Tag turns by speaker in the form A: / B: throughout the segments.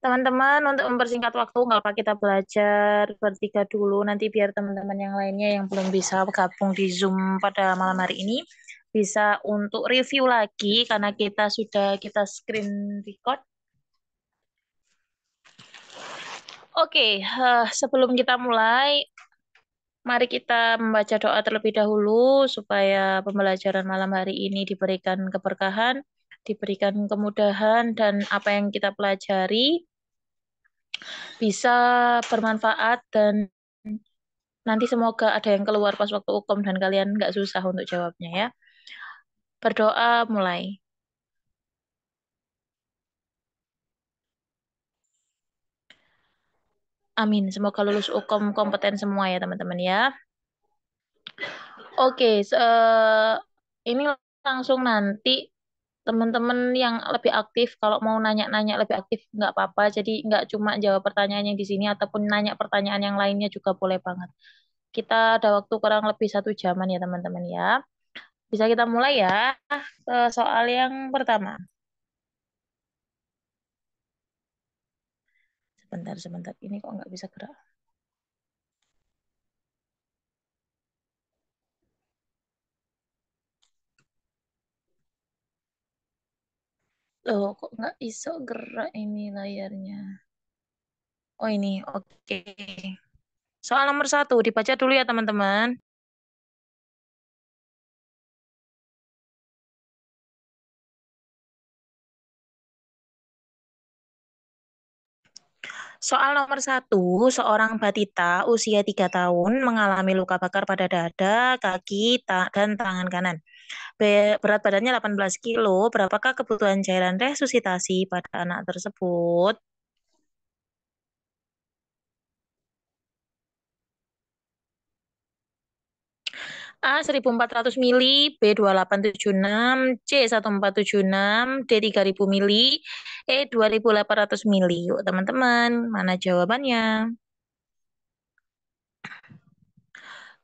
A: Teman-teman, untuk mempersingkat waktu, nggak apa kita belajar bertiga dulu. Nanti biar teman-teman yang lainnya yang belum bisa gabung di Zoom pada malam hari ini, bisa untuk review lagi, karena kita screen record. Oke, sebelum kita mulai, mari kita membaca doa terlebih dahulu, supaya pembelajaran malam hari ini diberikan keberkahan, diberikan kemudahan, dan apa yang kita pelajari bisa bermanfaat dan nanti semoga ada yang keluar pas waktu hukum dan kalian nggak susah untuk jawabnya ya. Berdoa mulai. Amin. Semoga lulus hukum kompeten semua ya teman-teman ya. Oke, ini langsung nanti teman-teman yang lebih aktif kalau mau nanya-nanya lebih aktif nggak apa-apa. Jadi nggak cuma jawab pertanyaan yang di sini ataupun nanya pertanyaan yang lainnya juga boleh banget. Kita ada waktu kurang lebih 1 jaman ya teman-teman ya. Bisa kita mulai ya soal yang pertama. Sebentar, sebentar. Ini kok nggak bisa gerak? Loh, kok nggak bisa gerak ini layarnya? Oh ini, oke. Soal nomor 1, dibaca dulu ya teman-teman. Soal nomor 1, seorang batita usia 3 tahun mengalami luka bakar pada dada, kaki, dan tangan kanan. Berat badannya 18 kilo. Berapakah kebutuhan cairan resusitasi pada anak tersebut? A 1400 mili, B 2876, C 1476, D 3000 mili, E 2800 mili. Yuk teman-teman, mana jawabannya?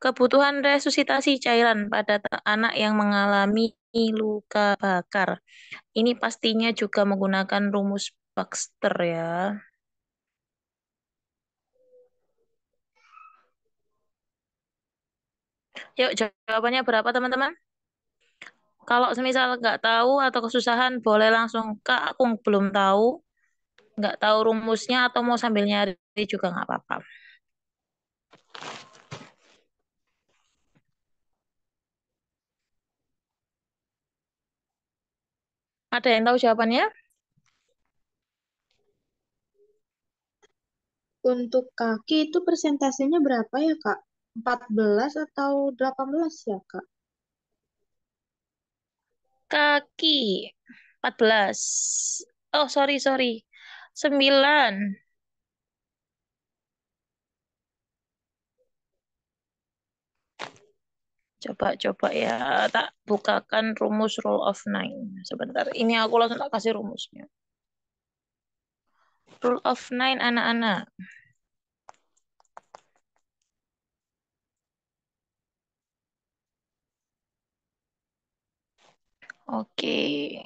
A: Kebutuhan resusitasi cairan pada anak yang mengalami luka bakar. Ini pastinya juga menggunakan rumus Baxter ya. Yuk jawabannya berapa teman-teman? Kalau semisal nggak tahu atau kesusahan, boleh langsung Kak, aku belum tahu, nggak tahu rumusnya atau mau sambil nyari juga nggak apa-apa. Ada yang tahu jawabannya?
B: Untuk kaki itu persentasenya berapa ya, Kak? 14 atau 18 ya, Kak?
A: Kaki 14. Oh, sorry, sorry. 9. Coba-coba ya, tak bukakan rumus rule of nine. Sebentar, ini aku langsung tak kasih rumusnya. Rule of nine anak-anak. Oke.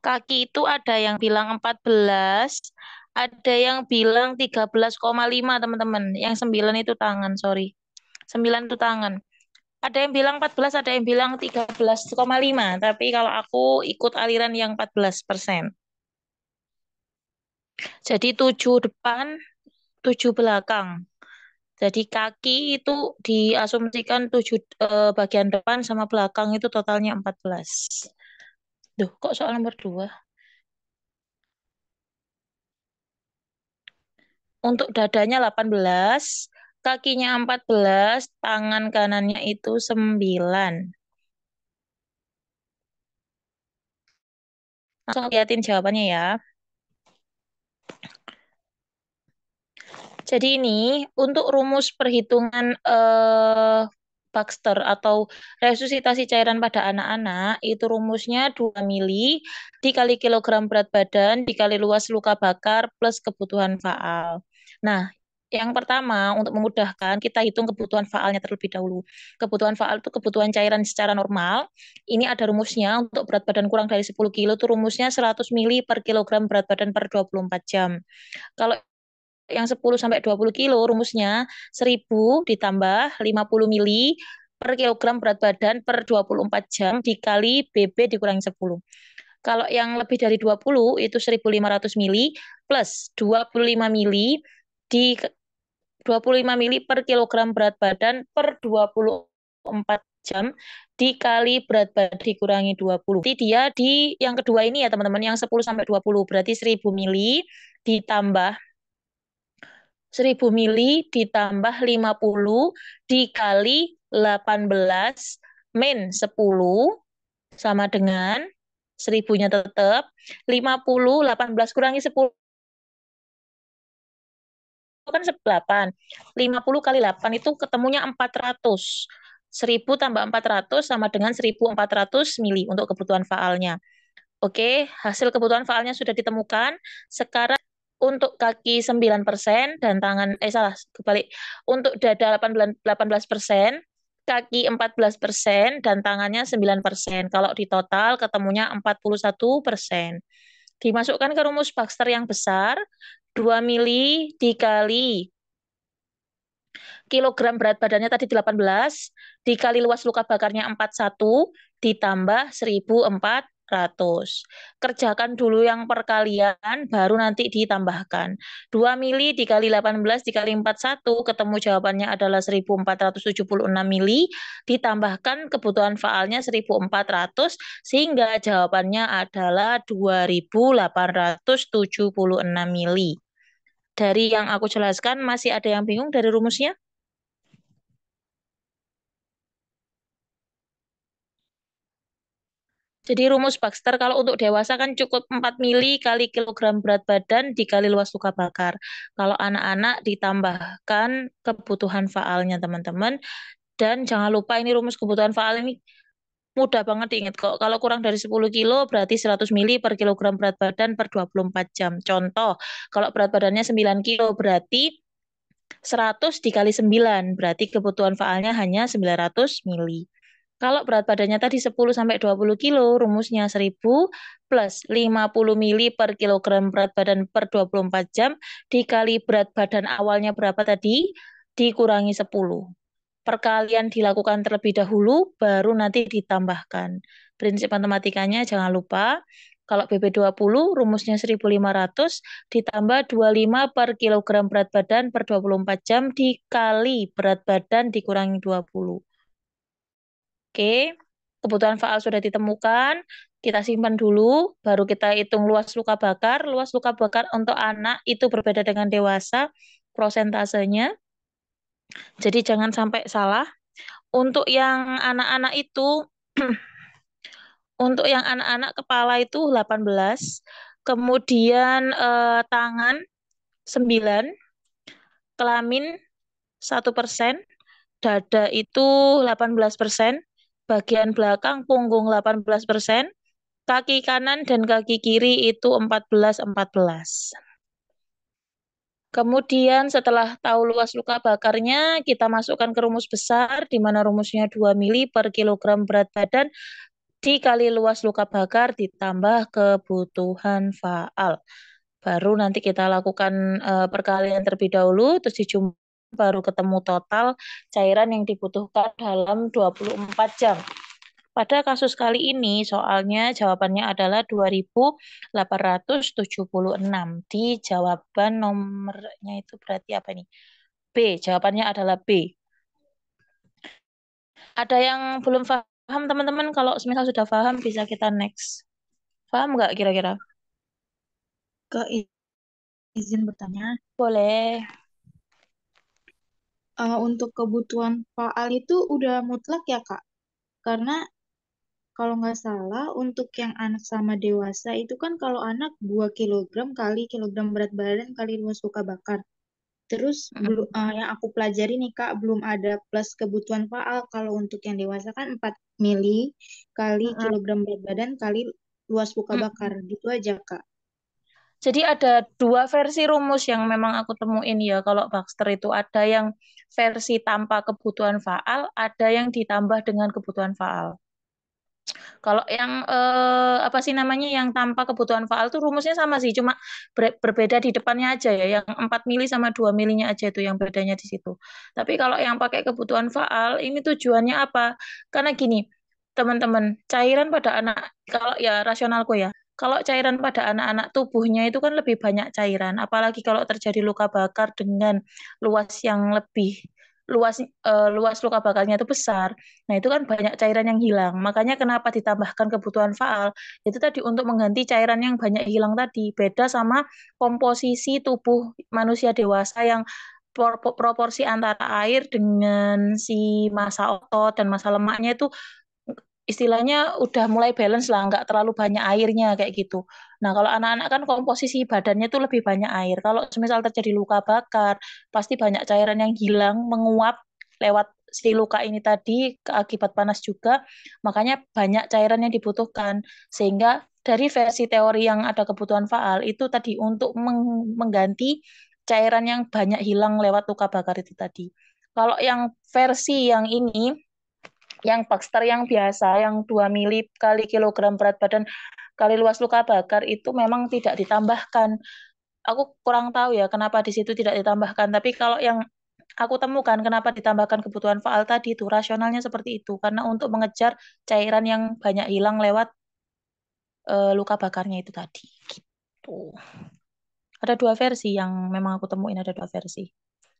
A: Kaki itu ada yang bilang 14, ada yang bilang 13,5 teman-teman. Yang 9 itu tangan, sorry. 9 itu tangan. Ada yang bilang 14, ada yang bilang 13,5. Tapi kalau aku ikut aliran yang 14%. Jadi 7 depan, 7 belakang. Jadi kaki itu diasumsikan 7 bagian depan sama belakang itu totalnya 14. Duh, kok soal nomor 2? Untuk dadanya 18, kakinya 14, tangan kanannya itu 9. Langsung liatin jawabannya ya. Jadi ini untuk rumus perhitungan Baxter atau resusitasi cairan pada anak-anak itu rumusnya 2 mili dikali kilogram berat badan dikali luas luka bakar plus kebutuhan faal. Nah, Yang pertama, untuk memudahkan, kita hitung kebutuhan faalnya terlebih dahulu. Kebutuhan faal itu kebutuhan cairan secara normal. Ini ada rumusnya, untuk berat badan kurang dari 10 kilo, itu rumusnya 100 mili per kilogram berat badan per 24 jam. Kalau yang 10 sampai 20 kilo, rumusnya 1000 ditambah 50 mili per kilogram berat badan per 24 jam dikali BB dikurangi 10. Kalau yang lebih dari 20 itu 1500 mili plus 25 mili di 25 mili per kilogram berat badan per 24 jam dikali berat badan dikurangi 20. Jadi dia di yang kedua ini ya teman-teman, yang 10 sampai 20 berarti 1000 mili ditambah 1000 mili ditambah 50 dikali 18 min 10 sama dengan 1000-nya tetap 50, 18 kurangi 10 kan 8. 50 kali 8 itu ketemunya 400. 1000 tambah 400 sama dengan 1400 mili untuk kebutuhan faalnya. Oke, hasil kebutuhan faalnya sudah ditemukan. Sekarang untuk kaki 9% dan tangan, salah, kebalik. Untuk dada 18%, kaki 14%, dan tangannya 9%. Kalau di total ketemunya 41%. Dimasukkan ke rumus Baxter yang besar, 2 mili dikali kilogram berat badannya tadi 18, dikali luas luka bakarnya 41, ditambah 1400. Kerjakan dulu yang perkalian, baru nanti ditambahkan. 2 mili dikali 18 dikali 41, ketemu jawabannya adalah 1476 mili, ditambahkan kebutuhan faalnya 1400, sehingga jawabannya adalah 2876 mili. Dari yang aku jelaskan, masih ada yang bingung dari rumusnya? Jadi rumus Baxter kalau untuk dewasa kan cukup 4 mili kali kilogram berat badan dikali luas luka bakar. Kalau anak-anak ditambahkan kebutuhan faalnya teman-teman. Dan jangan lupa ini rumus kebutuhan faal ini mudah banget diingat kok. Kalau kurang dari 10 kilo berarti 100 mili per kilogram berat badan per 24 jam. Contoh, kalau berat badannya 9 kilo berarti 100 dikali 9 berarti kebutuhan faalnya hanya 900 mili. Kalau berat badannya tadi 10 sampai 20 kilo, rumusnya 1000 plus 50 mili per kilogram berat badan per 24 jam dikali berat badan awalnya berapa tadi, dikurangi 10. Perkalian dilakukan terlebih dahulu, baru nanti ditambahkan. Prinsip matematikanya jangan lupa, kalau BB20 rumusnya 1500 ditambah 25 per kilogram berat badan per 24 jam dikali berat badan dikurangi 20. Oke, kebutuhan faal sudah ditemukan. Kita simpan dulu, baru kita hitung luas luka bakar. Luas luka bakar untuk anak itu berbeda dengan dewasa prosentasenya. Jadi jangan sampai salah. Untuk yang anak-anak itu, untuk yang anak-anak kepala itu 18, kemudian tangan 9, kelamin 1%, dada itu 18%, bagian belakang punggung 18%, kaki kanan dan kaki kiri itu 14-14. Kemudian setelah tahu luas luka bakarnya, kita masukkan ke rumus besar, di mana rumusnya 2 mili per kilogram berat badan dikali luas luka bakar ditambah kebutuhan faal. Baru nanti kita lakukan perkalian terlebih dahulu, terus dijumlah baru ketemu total cairan yang dibutuhkan dalam 24 jam. Pada kasus kali ini soalnya jawabannya adalah 2876. Di jawaban nomornya itu berarti apa nih? B, jawabannya adalah B. Ada yang belum paham teman-teman? Kalau misal sudah paham bisa kita next. Paham nggak kira-kira?
B: Kak, izin bertanya,
A: Boleh.
B: untuk kebutuhan faal itu udah mutlak ya Kak? Karena kalau nggak salah untuk yang anak sama dewasa itu kan kalau anak 2 kilogram kali kilogram berat badan kali luas luka bakar. Terus yang aku pelajari nih Kak, belum ada plus kebutuhan faal. Kalau untuk yang dewasa kan 4 mili kali kilogram berat badan kali luas luka bakar. Gitu aja Kak.
A: Jadi ada dua versi rumus yang memang aku temuin ya. Kalau Baxter itu ada yang versi tanpa kebutuhan faal, ada yang ditambah dengan kebutuhan faal. Kalau yang apa sih namanya yang tanpa kebutuhan faal tuh rumusnya sama sih, cuma berbeda di depannya aja ya. Yang 4 mili sama 2 milinya aja itu yang bedanya di situ. Tapi kalau yang pakai kebutuhan faal ini tujuannya apa? Karena gini, teman-teman, cairan pada anak kalau ya rasionalku ya. Kalau cairan pada anak-anak tubuhnya itu kan lebih banyak cairan, apalagi kalau terjadi luka bakar dengan luas yang lebih luas luka bakarnya itu besar. Nah, itu kan banyak cairan yang hilang. Makanya kenapa ditambahkan kebutuhan faal? Itu tadi untuk mengganti cairan yang banyak hilang tadi. Beda sama komposisi tubuh manusia dewasa yang proporsi antara air dengan si massa otot dan massa lemaknya itu istilahnya udah mulai balance lah, nggak terlalu banyak airnya kayak gitu. Nah, kalau anak-anak kan komposisi badannya tuh lebih banyak air. Kalau semisal terjadi luka bakar, pasti banyak cairan yang hilang, menguap lewat si luka ini tadi akibat panas juga, makanya banyak cairan yang dibutuhkan. Sehingga dari versi teori yang ada kebutuhan faal itu tadi untuk mengganti cairan yang banyak hilang lewat luka bakar itu tadi. Kalau yang versi yang ini yang Baxter yang biasa, yang 2 mili kali kilogram berat badan kali luas luka bakar itu memang tidak ditambahkan. Aku kurang tahu ya kenapa di situ tidak ditambahkan. Tapi kalau yang aku temukan kenapa ditambahkan kebutuhan faal tadi itu rasionalnya seperti itu. Karena untuk mengejar cairan yang banyak hilang lewat luka bakarnya itu tadi. Gitu. Ada dua versi yang memang aku temuin ada dua versi.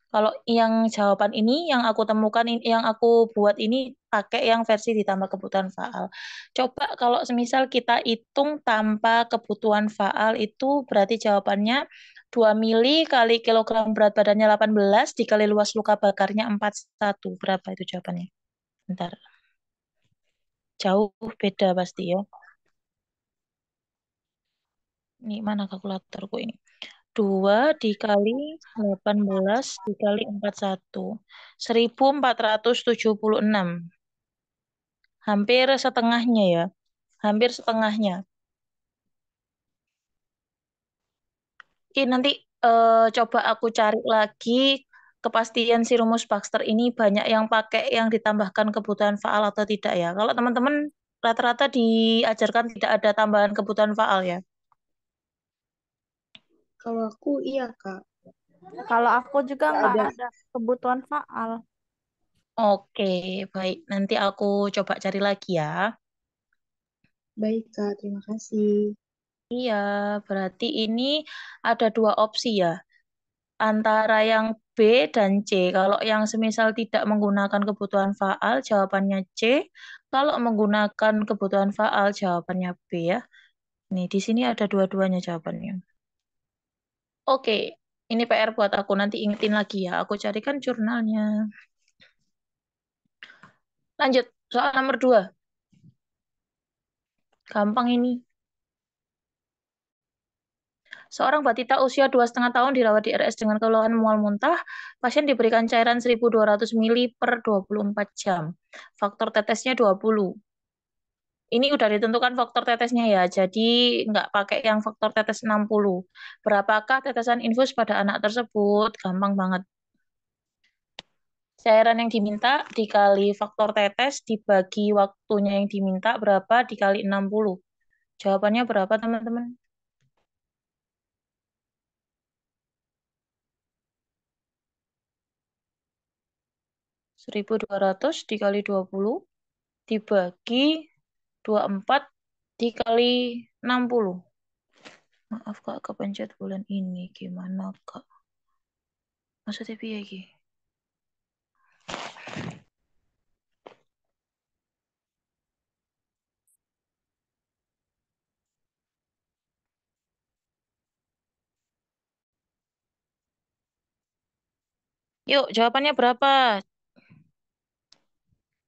A: Kalau yang jawaban ini yang aku temukan yang aku buat ini pakai yang versi ditambah kebutuhan faal. Coba kalau semisal kita hitung tanpa kebutuhan faal itu berarti jawabannya 2 mili kali kilogram berat badannya 18 dikali luas luka bakarnya 41. Berapa itu jawabannya? Bentar. Jauh beda pasti ya. Ini mana kalkulatorku ini? 2 dikali 18 dikali 41. 1476. Hampir setengahnya ya. Hampir setengahnya. Oke, nanti coba aku cari lagi kepastian si rumus Baxter ini banyak yang pakai yang ditambahkan kebutuhan faal atau tidak ya. Kalau teman-teman rata-rata diajarkan tidak ada tambahan kebutuhan faal ya.
B: Kalau aku iya, Kak.
C: Kalau aku juga
B: Nggak
C: nggak
B: ada.
C: ada kebutuhan faal.
A: Oke, baik. Nanti aku coba cari lagi ya.
B: Baik, Kak. Terima kasih.
A: Iya, berarti ini ada dua opsi ya, antara yang B dan C. Kalau yang semisal tidak menggunakan kebutuhan faal, jawabannya C. Kalau menggunakan kebutuhan faal, jawabannya B ya. Nih, di sini ada dua-duanya jawabannya. Oke, ini PR buat aku. Nanti ingetin lagi ya. Aku carikan jurnalnya. Lanjut, soal nomor 2. Gampang ini. Seorang batita usia 2,5 tahun dirawat di RS dengan keluhan mual muntah. Pasien diberikan cairan 1.200 mili per 24 jam. Faktor tetesnya 20. Ini udah ditentukan faktor tetesnya ya, jadi nggak pakai yang faktor tetes 60. Berapakah tetesan infus pada anak tersebut? Gampang banget. Cairan yang diminta dikali faktor tetes dibagi waktunya yang diminta berapa dikali 60. Jawabannya berapa teman-teman? 1.200 dikali 20 dibagi 24 dikali 60. Maaf Kak, kepencet bulan ini. Gimana Kak? Maksudnya piye iki? Yuk, jawabannya berapa?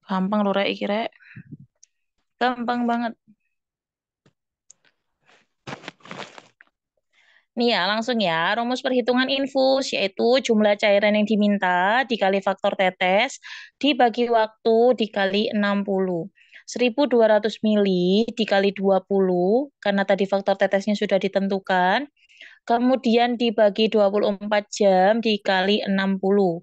A: Gampang loh, Rek, iki, Rek. Gampang banget. Nih ya, langsung ya. Rumus perhitungan infus, yaitu jumlah cairan yang diminta dikali faktor tetes, dibagi waktu dikali 60. 1.200 mili dikali 20, karena tadi faktor tetesnya sudah ditentukan. Kemudian dibagi 24 jam dikali 60.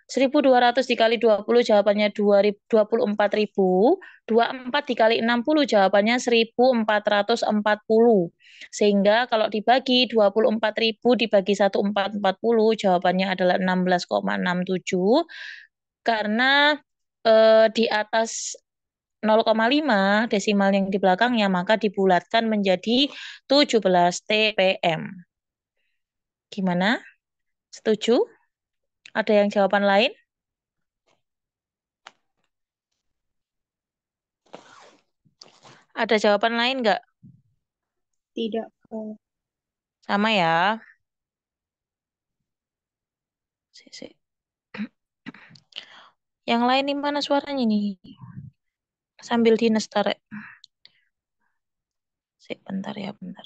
A: 1.200 dikali 20 jawabannya 24.000. 24 dikali 60 jawabannya 1.440. Sehingga kalau dibagi 24.000 dibagi 1.440 jawabannya adalah 16,67. Karena di atas 0,5 desimal yang di belakangnya, maka dibulatkan menjadi 17 TPM. Gimana? Setuju? Ada yang jawaban lain? Ada jawaban lain nggak?
B: Tidak, Kak.
A: Sama ya. Yang lain di mana suaranya nih? Sambil dinestar. Bentar ya, bentar.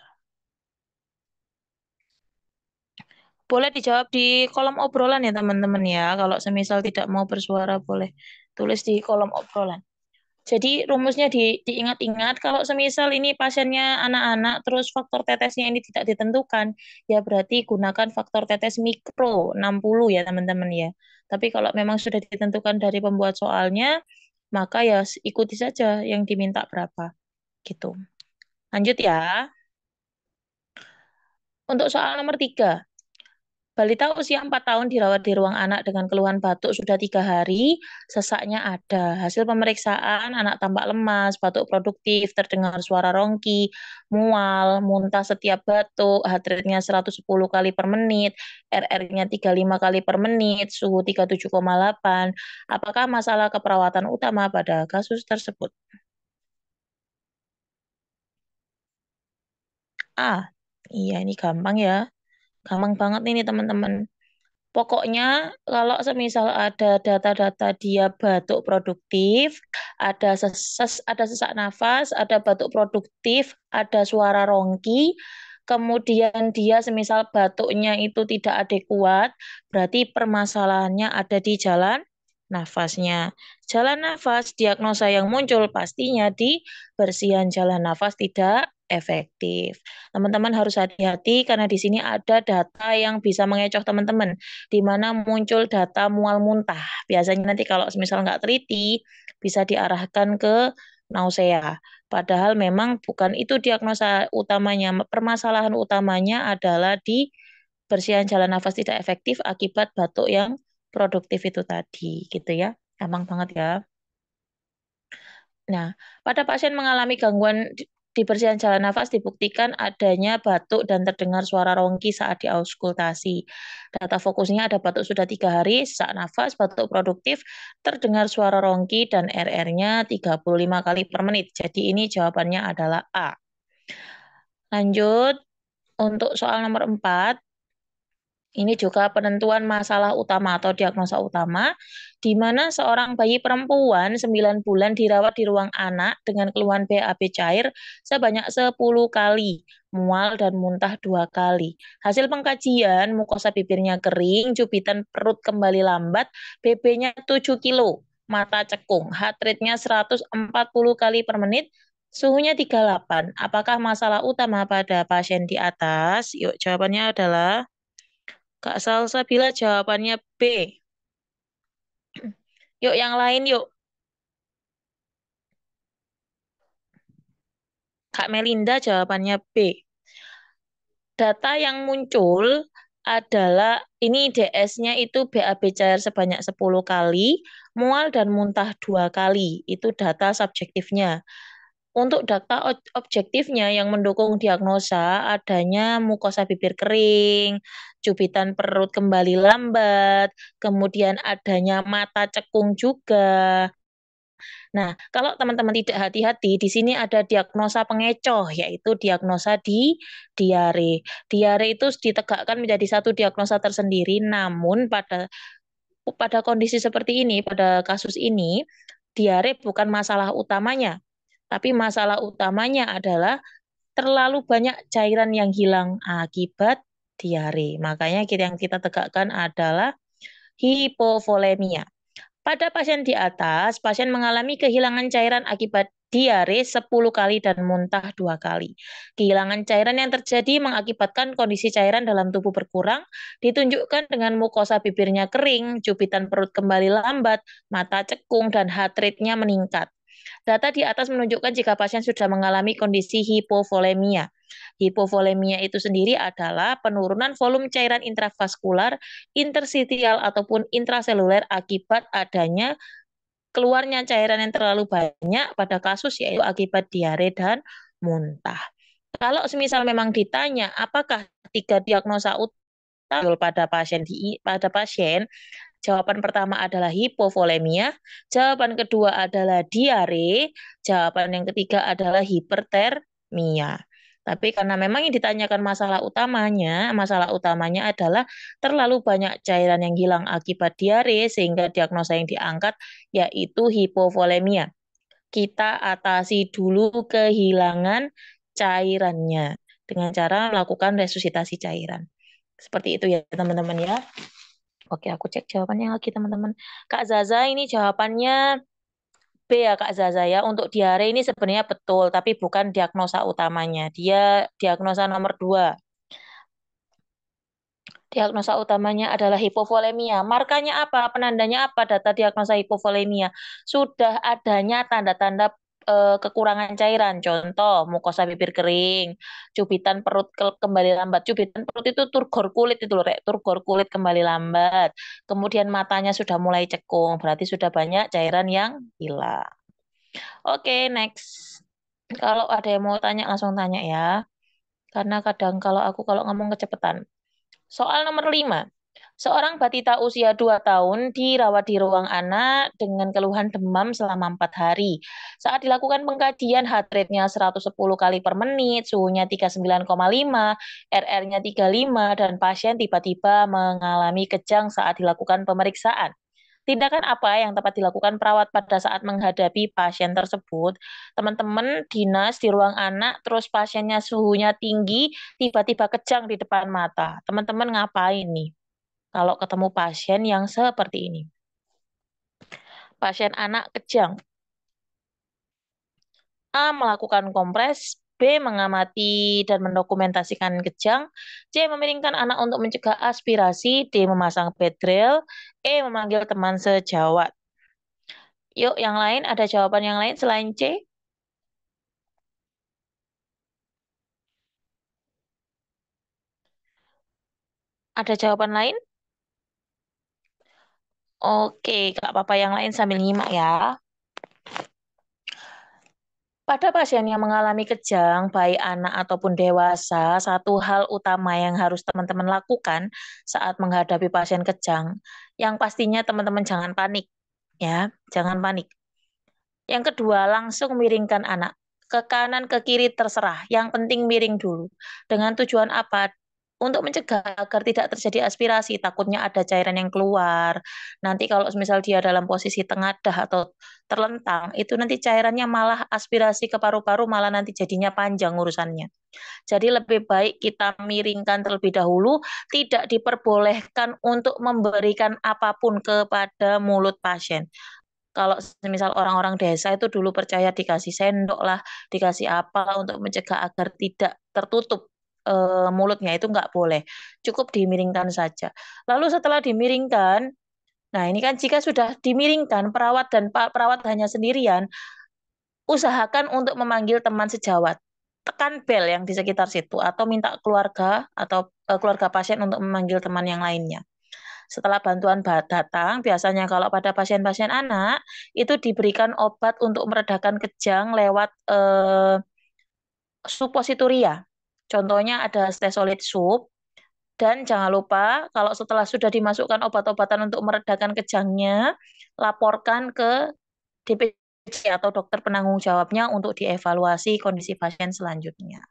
A: Boleh dijawab di kolom obrolan ya teman-teman ya. Kalau semisal tidak mau bersuara boleh tulis di kolom obrolan. Jadi rumusnya diingat-ingat kalau semisal ini pasiennya anak-anak terus faktor tetesnya ini tidak ditentukan, ya berarti gunakan faktor tetes mikro 60 ya teman-teman ya. Tapi kalau memang sudah ditentukan dari pembuat soalnya, maka ya ikuti saja yang diminta berapa gitu. Lanjut ya. Untuk soal nomor 3. Balita usia 4 tahun dirawat di ruang anak dengan keluhan batuk sudah 3 hari, sesaknya ada. Hasil pemeriksaan, anak tampak lemas, batuk produktif, terdengar suara rongki, mual, muntah setiap batuk, heart rate-nya 110 kali per menit, RR-nya 35 kali per menit, suhu 37,8. Apakah masalah keperawatan utama pada kasus tersebut? Iya ini gampang ya. Gampang banget ini teman-teman. Pokoknya kalau semisal ada data-data dia batuk produktif, ada sesak nafas, ada batuk produktif, ada suara rongki, kemudian dia semisal batuknya itu tidak adekuat, berarti permasalahannya ada di jalan nafasnya. Jalan nafas, diagnosa yang muncul pastinya di bersihan jalan nafas tidak efektif. Teman-teman harus hati-hati karena di sini ada data yang bisa mengecoh teman-teman, di mana muncul data mual muntah. Biasanya nanti kalau misal nggak teliti, bisa diarahkan ke nausea. Padahal memang bukan itu diagnosa utamanya. Permasalahan utamanya adalah di bersihan jalan nafas tidak efektif akibat batuk yang produktif itu tadi, gitu ya. Gampang banget ya. Nah, pada pasien mengalami gangguan di persihan jalan nafas dibuktikan adanya batuk dan terdengar suara rongki saat diauskultasi. Data fokusnya ada batuk sudah 3 hari, sesak nafas, batuk produktif, terdengar suara rongki, dan RR-nya 35 kali per menit. Jadi ini jawabannya adalah A. Lanjut, untuk soal nomor 4. Ini juga penentuan masalah utama atau diagnosa utama, di mana seorang bayi perempuan 9 bulan dirawat di ruang anak dengan keluhan BAB cair sebanyak 10 kali, mual dan muntah 2 kali. Hasil pengkajian, mukosa bibirnya kering, cubitan perut kembali lambat, BB-nya 7 kilo, mata cekung, heart rate-nya 140 kali per menit, suhunya 38. Apakah masalah utama pada pasien di atas? Yuk, jawabannya adalah Kak Salsabila jawabannya B. Yuk yang lain yuk. Kak Melinda jawabannya B. Data yang muncul adalah ini DS-nya itu BAB cair sebanyak 10 kali, mual dan muntah 2 kali. Itu data subjektifnya. Untuk data objektifnya yang mendukung diagnosa adanya mukosa bibir kering, cubitan perut kembali lambat, kemudian adanya mata cekung juga. Nah, kalau teman-teman tidak hati-hati, di sini ada diagnosa pengecoh, yaitu diagnosa di diare. Diare itu ditegakkan menjadi satu diagnosa tersendiri, namun pada kondisi seperti ini, pada kasus ini, diare bukan masalah utamanya, tapi masalah utamanya adalah terlalu banyak cairan yang hilang akibat diare. Makanya yang kita tegakkan adalah hipovolemia. Pada pasien di atas, pasien mengalami kehilangan cairan akibat diare 10 kali dan muntah 2 kali. Kehilangan cairan yang terjadi mengakibatkan kondisi cairan dalam tubuh berkurang, ditunjukkan dengan mukosa bibirnya kering, cubitan perut kembali lambat, mata cekung, dan heart rate-nya meningkat. Data di atas menunjukkan jika pasien sudah mengalami kondisi hipovolemia. Hipovolemia itu sendiri adalah penurunan volume cairan intravaskular, interstitial ataupun intraseluler akibat adanya keluarnya cairan yang terlalu banyak pada kasus yaitu akibat diare dan muntah. Kalau semisal memang ditanya apakah 3 diagnosa utama pada pasien, jawaban pertama adalah hipovolemia, jawaban kedua adalah diare, jawaban yang ketiga adalah hipertermia. Tapi karena memang yang ditanyakan masalah utamanya adalah terlalu banyak cairan yang hilang akibat diare sehingga diagnosa yang diangkat yaitu hipovolemia. Kita atasi dulu kehilangan cairannya dengan cara melakukan resusitasi cairan. Seperti itu ya teman-teman ya. Oke, aku cek jawabannya lagi teman-teman. Kak Zaza ini jawabannya B ya Kak Zaza ya. Untuk diare ini sebenarnya betul, tapi bukan diagnosa utamanya. Dia diagnosa nomor 2. Diagnosa utamanya adalah hipovolemia. Markanya apa? Penandanya apa? Data diagnosa hipovolemia. Sudah adanya tanda-tanda kekurangan cairan. Contoh, mukosa bibir kering, cubitan perut kembali lambat. Cubitan perut itu turgor kulit itu loh, Rek. Turgor kulit kembali lambat. Kemudian matanya sudah mulai cekung, berarti sudah banyak cairan yang hilang. Oke, next. Kalau ada yang mau tanya, langsung tanya ya. Karena kadang kalau ngomong kecepatan. Soal nomor 5. Seorang batita usia 2 tahun dirawat di ruang anak dengan keluhan demam selama 4 hari. Saat dilakukan pengkajian, heart rate-nya 110 kali per menit, suhunya 39,5, RR-nya 35, dan pasien tiba-tiba mengalami kejang saat dilakukan pemeriksaan. Tindakan apa yang tepat dilakukan perawat pada saat menghadapi pasien tersebut? Teman-teman dinas di ruang anak, terus pasiennya suhunya tinggi, tiba-tiba kejang di depan mata. Teman-teman ngapain nih? Kalau ketemu pasien yang seperti ini. Pasien anak kejang. A. Melakukan kompres. B. Mengamati dan mendokumentasikan kejang. C. Memiringkan anak untuk mencegah aspirasi. D. Memasang bedrel. E. Memanggil teman sejawat. Yuk, yang lain, ada jawaban yang lain selain C? Ada jawaban lain? Oke, Kak Papa yang lain sambil nyimak ya. Pada pasien yang mengalami kejang, baik anak ataupun dewasa, satu hal utama yang harus teman-teman lakukan saat menghadapi pasien kejang, yang pastinya teman-teman jangan panik, ya, jangan panik. Yang kedua, langsung miringkan anak. Ke kanan, ke kiri, terserah. Yang penting miring dulu. Dengan tujuan apa? Untuk mencegah agar tidak terjadi aspirasi, takutnya ada cairan yang keluar. Nanti kalau misal dia dalam posisi tengadah atau terlentang, itu nanti cairannya malah aspirasi ke paru-paru, malah nanti jadinya panjang urusannya. Jadi lebih baik kita miringkan terlebih dahulu, tidak diperbolehkan untuk memberikan apapun kepada mulut pasien. Kalau misal orang-orang desa itu dulu percaya dikasih sendok lah, dikasih apa untuk mencegah agar tidak tertutup mulutnya, itu nggak boleh. Cukup dimiringkan saja. Lalu setelah dimiringkan, nah ini kan jika sudah dimiringkan, perawat dan perawat hanya sendirian, usahakan untuk memanggil teman sejawat. Tekan bel yang di sekitar situ atau minta keluarga atau keluarga pasien untuk memanggil teman yang lainnya. Setelah bantuan datang, biasanya kalau pada pasien-pasien anak, itu diberikan obat untuk meredakan kejang lewat suppositoria. Contohnya ada stesolid sup, dan jangan lupa kalau setelah sudah dimasukkan obat-obatan untuk meredakan kejangnya, laporkan ke DPJ atau dokter penanggung jawabnya untuk dievaluasi kondisi pasien selanjutnya.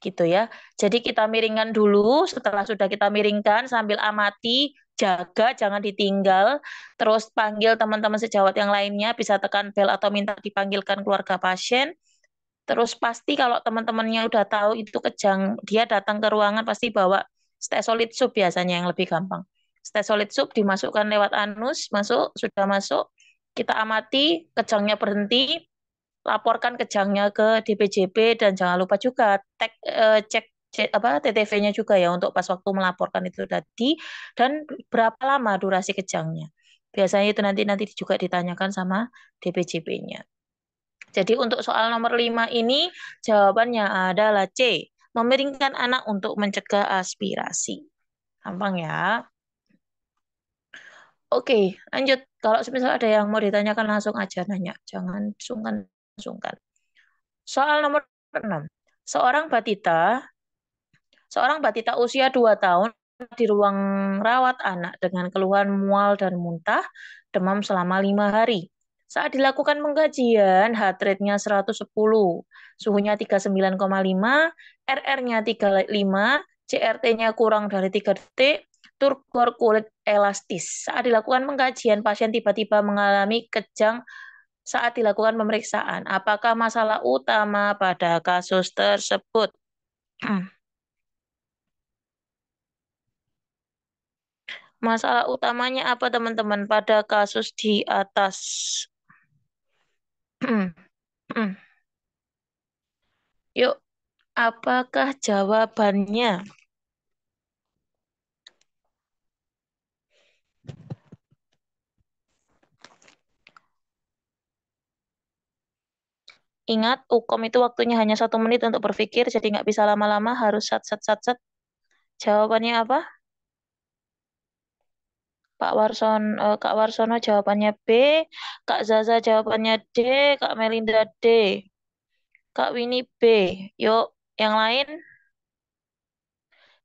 A: Gitu ya. Jadi kita miringkan dulu, setelah sudah kita miringkan sambil amati, jaga jangan ditinggal, terus panggil teman-teman sejawat yang lainnya, bisa tekan bel atau minta dipanggilkan keluarga pasien. Terus pasti kalau teman-temannya udah tahu itu kejang, dia datang ke ruangan pasti bawa stesolid sup biasanya yang lebih gampang. Stesolid sup dimasukkan lewat anus, sudah masuk, kita amati, kejangnya berhenti, laporkan kejangnya ke DPJP dan jangan lupa juga cek apa TTV-nya juga ya untuk pas waktu melaporkan itu tadi dan berapa lama durasi kejangnya. Biasanya itu nanti juga ditanyakan sama DPJP-nya. Jadi untuk soal nomor 5 ini jawabannya adalah C. Memiringkan anak untuk mencegah aspirasi. Gampang ya. Oke, lanjut. Kalau misal ada yang mau ditanyakan langsung aja nanya. Jangan sungkan-sungkan. Soal nomor 6. Seorang batita Seorang batita usia 2 tahun di ruang rawat anak dengan keluhan mual dan muntah, demam selama 5 hari. Saat dilakukan pengkajian, heart rate-nya 110, suhunya 39,5, RR-nya 35, CRT-nya kurang dari 3 detik, turgor kulit elastis. Saat dilakukan pengkajian, pasien tiba-tiba mengalami kejang saat dilakukan pemeriksaan. Apakah masalah utama pada kasus tersebut? Masalah utamanya apa teman-teman pada kasus di atas? Yuk, apakah jawabannya? Ingat, Ukom itu waktunya hanya 1 menit untuk berpikir, jadi nggak bisa lama-lama, harus sat. Jawabannya apa? Kak Warsono jawabannya B, Kak Zaza jawabannya D, Kak Melinda D, Kak Winnie B. Yuk, yang lain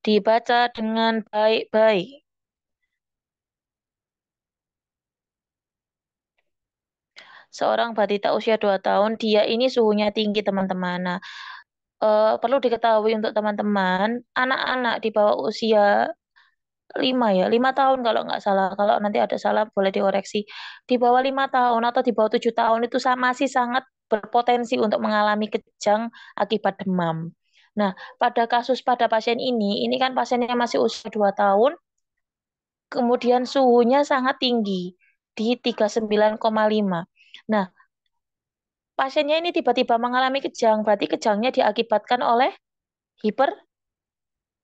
A: dibaca dengan baik-baik. Seorang batita usia 2 tahun, dia ini suhunya tinggi teman-teman. Nah, perlu diketahui untuk teman-teman, anak-anak di bawah usia 5 tahun kalau nggak salah. Kalau nanti ada salah boleh dikoreksi. Di bawah 5 tahun atau di bawah 7 tahun itu masih sangat berpotensi untuk mengalami kejang akibat demam. Nah, pada pasien ini kan pasiennya masih usia 2 tahun, kemudian suhunya sangat tinggi di 39,5. Nah, pasiennya ini tiba-tiba mengalami kejang, berarti kejangnya diakibatkan oleh hiper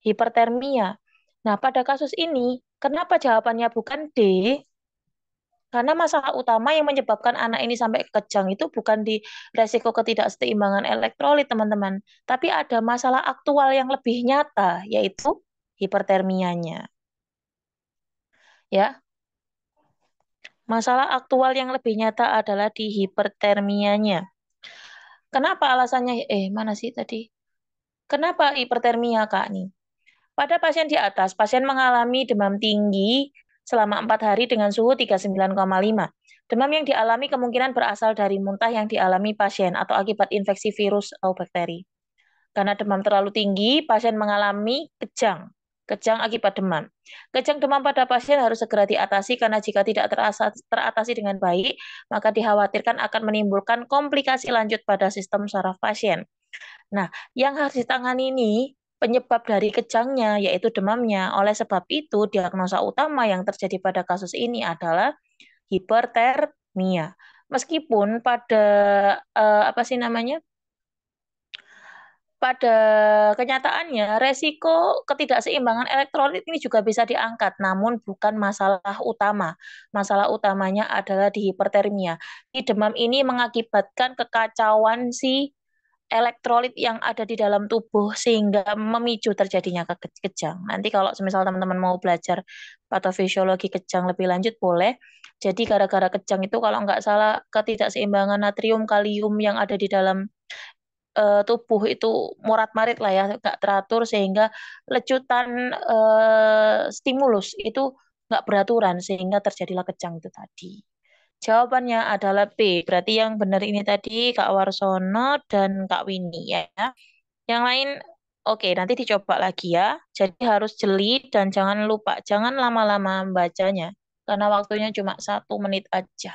A: hipertermia. Nah, pada kasus ini, kenapa jawabannya bukan D? Karena masalah utama yang menyebabkan anak ini sampai kejang itu bukan di resiko ketidakseimbangan elektrolit, teman-teman. Tapi ada masalah aktual yang lebih nyata, yaitu hipertermianya. Ya, masalah aktual yang lebih nyata adalah di hipertermianya. Kenapa alasannya? Mana sih tadi? Kenapa hipertermia, Kak, nih? Pada pasien di atas, pasien mengalami demam tinggi selama 4 hari dengan suhu 39,5. Demam yang dialami kemungkinan berasal dari muntah yang dialami pasien atau akibat infeksi virus atau bakteri. Karena demam terlalu tinggi, pasien mengalami kejang akibat demam. Kejang demam pada pasien harus segera diatasi karena jika tidak teratasi dengan baik, maka dikhawatirkan akan menimbulkan komplikasi lanjut pada sistem saraf pasien. Nah, yang harus ditangani ini penyebab dari kejangnya, yaitu demamnya. Oleh sebab itu, diagnosa utama yang terjadi pada kasus ini adalah hipertermia. Meskipun pada apa sih namanya? Pada kenyataannya, resiko ketidakseimbangan elektrolit ini juga bisa diangkat, namun bukan masalah utama. Masalah utamanya adalah di hipertermia. Di demam ini mengakibatkan kekacauan si elektrolit yang ada di dalam tubuh sehingga memicu terjadinya kejang. Nanti kalau misal teman-teman mau belajar patofisiologi kejang lebih lanjut boleh. Jadi gara-gara kejang itu kalau nggak salah ketidakseimbangan natrium kalium yang ada di dalam tubuh itu morat-marit lah ya, nggak teratur sehingga lecutan stimulus itu nggak beraturan sehingga terjadilah kejang itu tadi. Jawabannya adalah B. Berarti yang benar ini tadi Kak Warsono dan Kak Winnie ya. Yang lain, oke, nanti dicoba lagi ya. Jadi harus jeli dan jangan lupa, jangan lama-lama membacanya. Karena waktunya cuma 1 menit aja.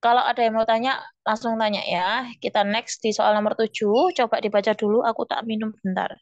A: Kalau ada yang mau tanya, langsung tanya ya. Kita next di soal nomor 7. Coba dibaca dulu, aku tak minum bentar.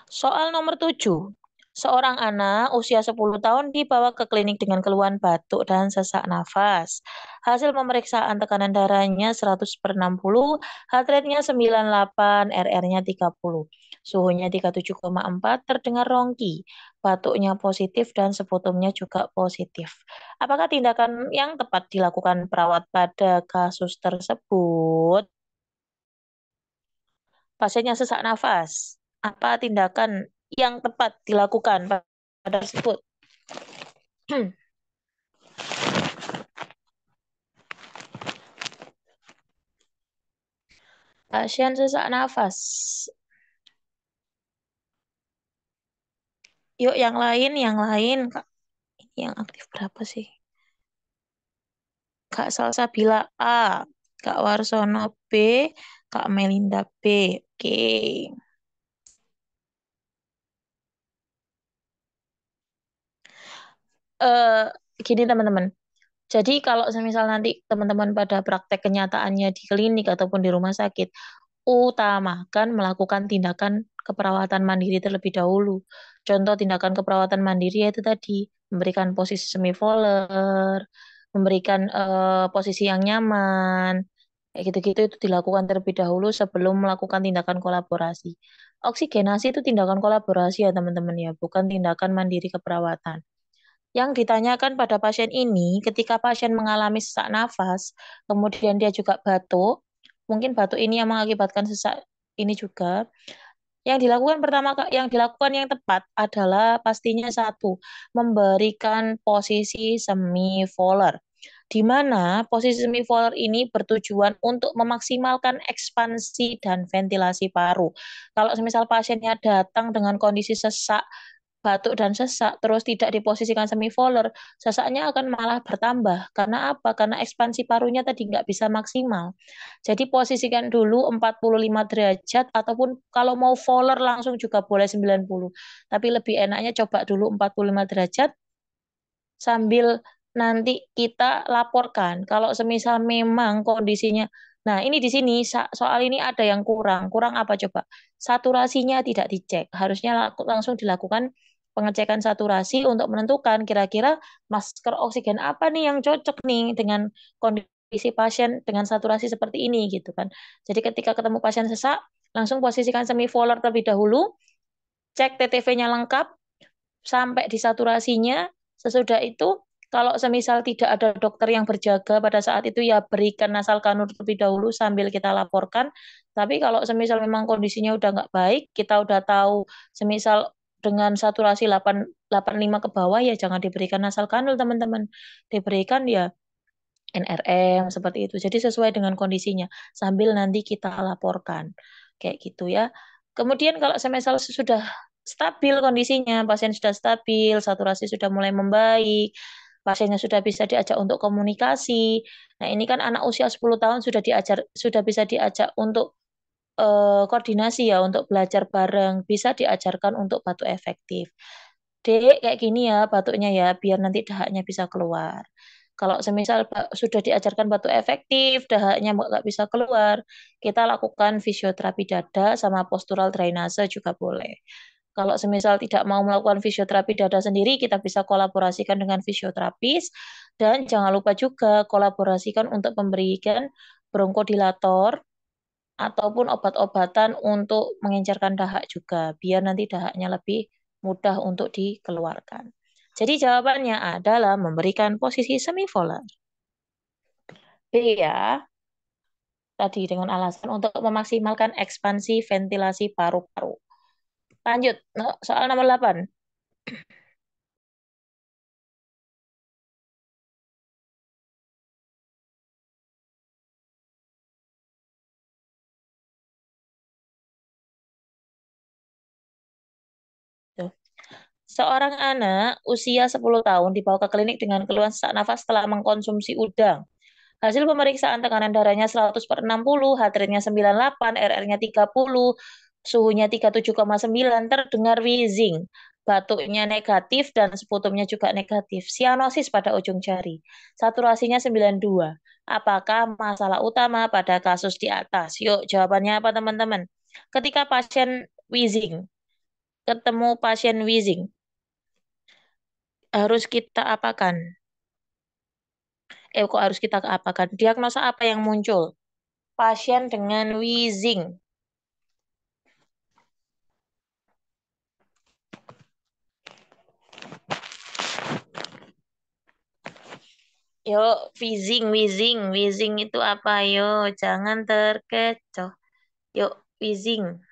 A: Soal nomor 7. Seorang anak usia 10 tahun dibawa ke klinik dengan keluhan batuk dan sesak nafas. Hasil pemeriksaan tekanan darahnya 100/60, heart rate-nya 98, RR-nya 30. Suhunya 37,4, terdengar rongki. Batuknya positif dan sputumnya juga positif. Apakah tindakan yang tepat dilakukan perawat pada kasus tersebut? Pasiennya sesak nafas. Apa tindakan yang tepat dilakukan pada tersebut? Pasien sesak nafas. Yuk yang lain, yang lain. Kak, ini yang aktif berapa sih? Kak Salsabila A, Kak Warsono B, Kak Melinda B. Oke. Eh, Gini teman-teman. Jadi kalau semisal nanti teman-teman pada praktek kenyataannya di klinik ataupun di rumah sakit, utamakan melakukan tindakan keperawatan mandiri terlebih dahulu. Contoh tindakan keperawatan mandiri yaitu tadi memberikan posisi semivoller, memberikan posisi yang nyaman, kayak gitu-gitu itu dilakukan terlebih dahulu sebelum melakukan tindakan kolaborasi. Oksigenasi itu tindakan kolaborasi ya teman-teman ya, bukan tindakan mandiri keperawatan. Yang ditanyakan pada pasien ini, ketika pasien mengalami sesak nafas, kemudian dia juga batuk, mungkin batuk ini yang mengakibatkan sesak ini juga. Yang dilakukan yang tepat adalah pastinya satu, memberikan posisi semivoller. Di mana posisi semivoller ini bertujuan untuk memaksimalkan ekspansi dan ventilasi paru. Kalau semisal pasiennya datang dengan kondisi sesak batuk dan sesak terus tidak diposisikan semivoller, sesaknya akan malah bertambah. Karena apa? Karena ekspansi parunya tadi nggak bisa maksimal. Jadi posisikan dulu 45 derajat ataupun kalau mau voller langsung juga boleh 90. Tapi lebih enaknya coba dulu 45 derajat sambil nanti kita laporkan. Kalau semisal memang kondisinya, nah ini di sini soal ini ada yang kurang. Kurang apa coba? Saturasinya tidak dicek. Harusnya langsung dilakukan pengecekan saturasi untuk menentukan kira-kira masker oksigen apa nih yang cocok nih dengan kondisi pasien dengan saturasi seperti ini gitu kan. Jadi ketika ketemu pasien sesak, langsung posisikan semivoller terlebih dahulu, cek TTV-nya lengkap, sampai di saturasinya. Sesudah itu, kalau semisal tidak ada dokter yang berjaga pada saat itu, ya berikan nasal kanul terlebih dahulu sambil kita laporkan. Tapi kalau semisal memang kondisinya udah nggak baik, kita udah tahu semisal dengan saturasi 85 ke bawah, ya jangan diberikan nasal kanul, teman-teman. Diberikan ya NRM seperti itu. Jadi sesuai dengan kondisinya sambil nanti kita laporkan. Kayak gitu ya. Kemudian kalau semisal sudah stabil kondisinya, pasien sudah stabil, saturasi sudah mulai membaik, pasiennya sudah bisa diajak untuk komunikasi. Nah, ini kan anak usia 10 tahun sudah bisa diajak untuk koordinasi ya, untuk belajar bareng, bisa diajarkan untuk batuk efektif. Dek, kayak gini ya batuknya ya, biar nanti dahaknya bisa keluar. Kalau semisal sudah diajarkan batuk efektif, dahaknya nggak bisa keluar, kita lakukan fisioterapi dada sama postural drainase juga boleh. Kalau semisal tidak mau melakukan fisioterapi dada sendiri, kita bisa kolaborasikan dengan fisioterapis, dan jangan lupa juga kolaborasikan untuk memberikan bronkodilator ataupun obat-obatan untuk mengencerkan dahak juga, biar nanti dahaknya lebih mudah untuk dikeluarkan. Jadi jawabannya adalah memberikan posisi semivolar. B ya, tadi dengan alasan untuk memaksimalkan ekspansi ventilasi paru-paru. Lanjut, soal nomor 8. Tuh. Seorang anak usia 10 tahun dibawa ke klinik dengan keluhan sesak nafas setelah mengkonsumsi udang. Hasil pemeriksaan tekanan darahnya 100/60, heart rate-nya 98, RR-nya 30, suhunya 37,9, terdengar wheezing. Batuknya negatif dan sputumnya juga negatif. Sianosis pada ujung jari. Saturasinya 92. Apakah masalah utama pada kasus di atas? Yuk, jawabannya apa teman-teman? Ketika pasien wheezing, ketemu pasien wheezing, harus kita apakan? Kok harus kita apakan? Diagnosa apa yang muncul? Pasien dengan wheezing. Yuk, wheezing itu apa? Yuk, jangan terkecoh. Yuk, wheezing.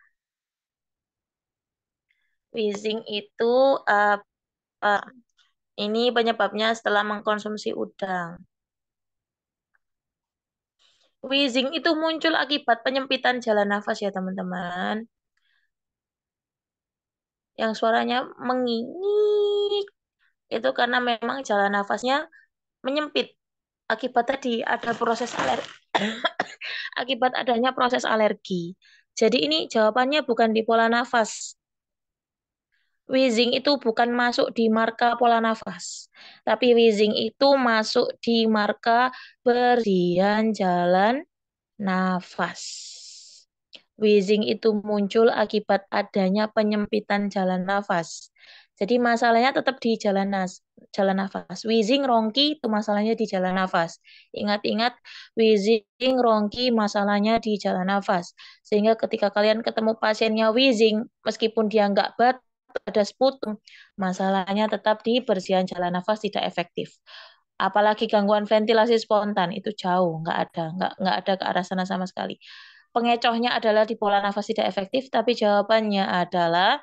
A: Wheezing itu apa? Ini penyebabnya setelah mengkonsumsi udang. Wheezing itu muncul akibat penyempitan jalan nafas ya teman-teman. Yang suaranya mengingik. Itu karena memang jalan nafasnya menyempit. Akibat tadi ada proses alergi. Akibat adanya proses alergi. Jadi ini jawabannya bukan di pola nafas. Wheezing itu bukan masuk di marka pola nafas. Tapi wheezing itu masuk di marka berhentian jalan nafas. Wheezing itu muncul akibat adanya penyempitan jalan nafas. Jadi masalahnya tetap di jalan nafas. Wheezing, rongki itu masalahnya di jalan nafas. Ingat-ingat, wheezing, rongki masalahnya di jalan nafas. Sehingga ketika kalian ketemu pasiennya wheezing, meskipun dia nggak batuk, ada sputum, masalahnya tetap di bersihan jalan nafas tidak efektif. Apalagi gangguan ventilasi spontan itu jauh, nggak ada ke arah sana sama sekali. Pengecohnya adalah di pola nafas tidak efektif, tapi jawabannya adalah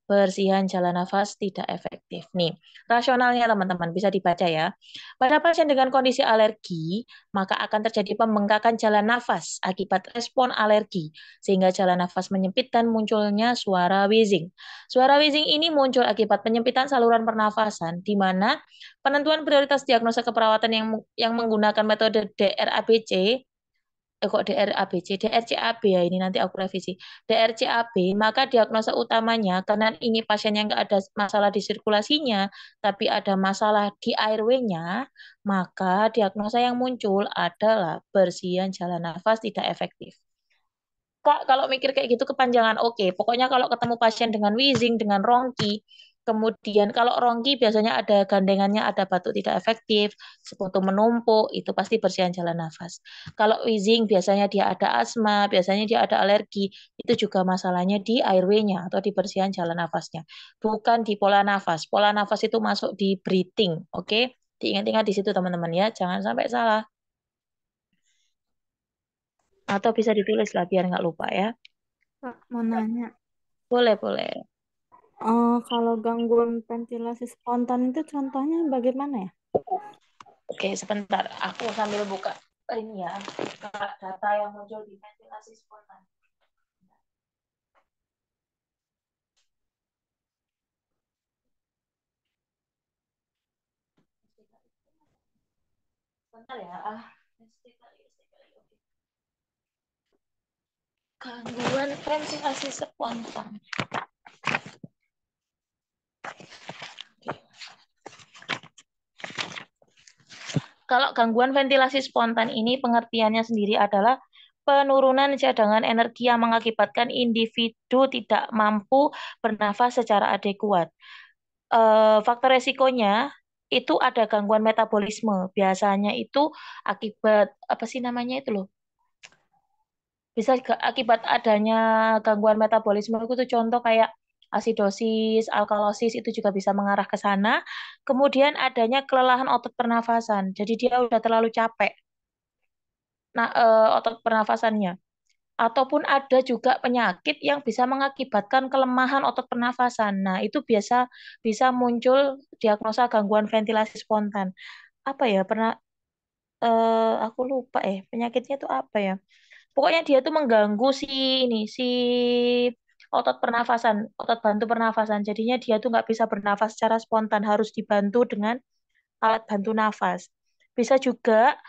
A: bersihan jalan nafas tidak efektif. Nih, rasionalnya teman-teman bisa dibaca ya. Pada pasien dengan kondisi alergi, maka akan terjadi pembengkakan jalan nafas akibat respon alergi, sehingga jalan nafas menyempit dan munculnya suara wheezing. Suara wheezing ini muncul akibat penyempitan saluran pernafasan, di mana penentuan prioritas diagnosa keperawatan yang menggunakan metode DRABC, kok DRABC, DRCAB ya ini nanti aku revisi. DRCAB, maka diagnosa utamanya karena ini pasien yang nggak ada masalah di sirkulasinya, tapi ada masalah di airway-nya, maka diagnosa yang muncul adalah bersihan jalan nafas tidak efektif. Kak, kalau mikir kayak gitu kepanjangan, oke. Pokoknya kalau ketemu pasien dengan wheezing, dengan rongki, kemudian kalau rongki biasanya ada gandengannya, ada batuk tidak efektif, sekutu menumpuk, itu pasti bersihan jalan nafas. Kalau wheezing biasanya dia ada asma, biasanya dia ada alergi, itu juga masalahnya di airway-nya atau di bersihan jalan nafasnya. Bukan di pola nafas. Pola nafas itu masuk di breathing, oke? Diingat-ingat di situ teman-teman ya, jangan sampai salah. Atau bisa ditulis lah biar nggak lupa ya.
C: Kak, mau nanya.
A: Boleh, boleh.
C: Kalau gangguan ventilasi spontan itu contohnya bagaimana ya?
A: Oke, sebentar. Aku sambil buka ini ya, data yang muncul di ventilasi spontan. Sebentar ya. Gangguan ventilasi spontan. Kalau gangguan ventilasi spontan ini pengertiannya sendiri adalah penurunan cadangan energi yang mengakibatkan individu tidak mampu bernafas secara adekuat. Faktor resikonya itu ada gangguan metabolisme. Biasanya itu akibat apa sih namanya itu loh? Bisa akibat adanya gangguan metabolisme itu tuh contoh kayak asidosis, alkalosis itu juga bisa mengarah ke sana. Kemudian adanya kelelahan otot pernafasan. Jadi dia udah terlalu capek. Nah, otot pernafasannya. Ataupun ada juga penyakit yang bisa mengakibatkan kelemahan otot pernafasan. Nah, itu biasa bisa muncul diagnosa gangguan ventilasi spontan. Apa ya? Aku lupa penyakitnya itu apa ya? Pokoknya dia tuh mengganggu si otot pernafasan, otot bantu pernafasan. Jadinya dia tuh nggak bisa bernafas secara spontan, harus dibantu dengan alat bantu nafas. Bisa juga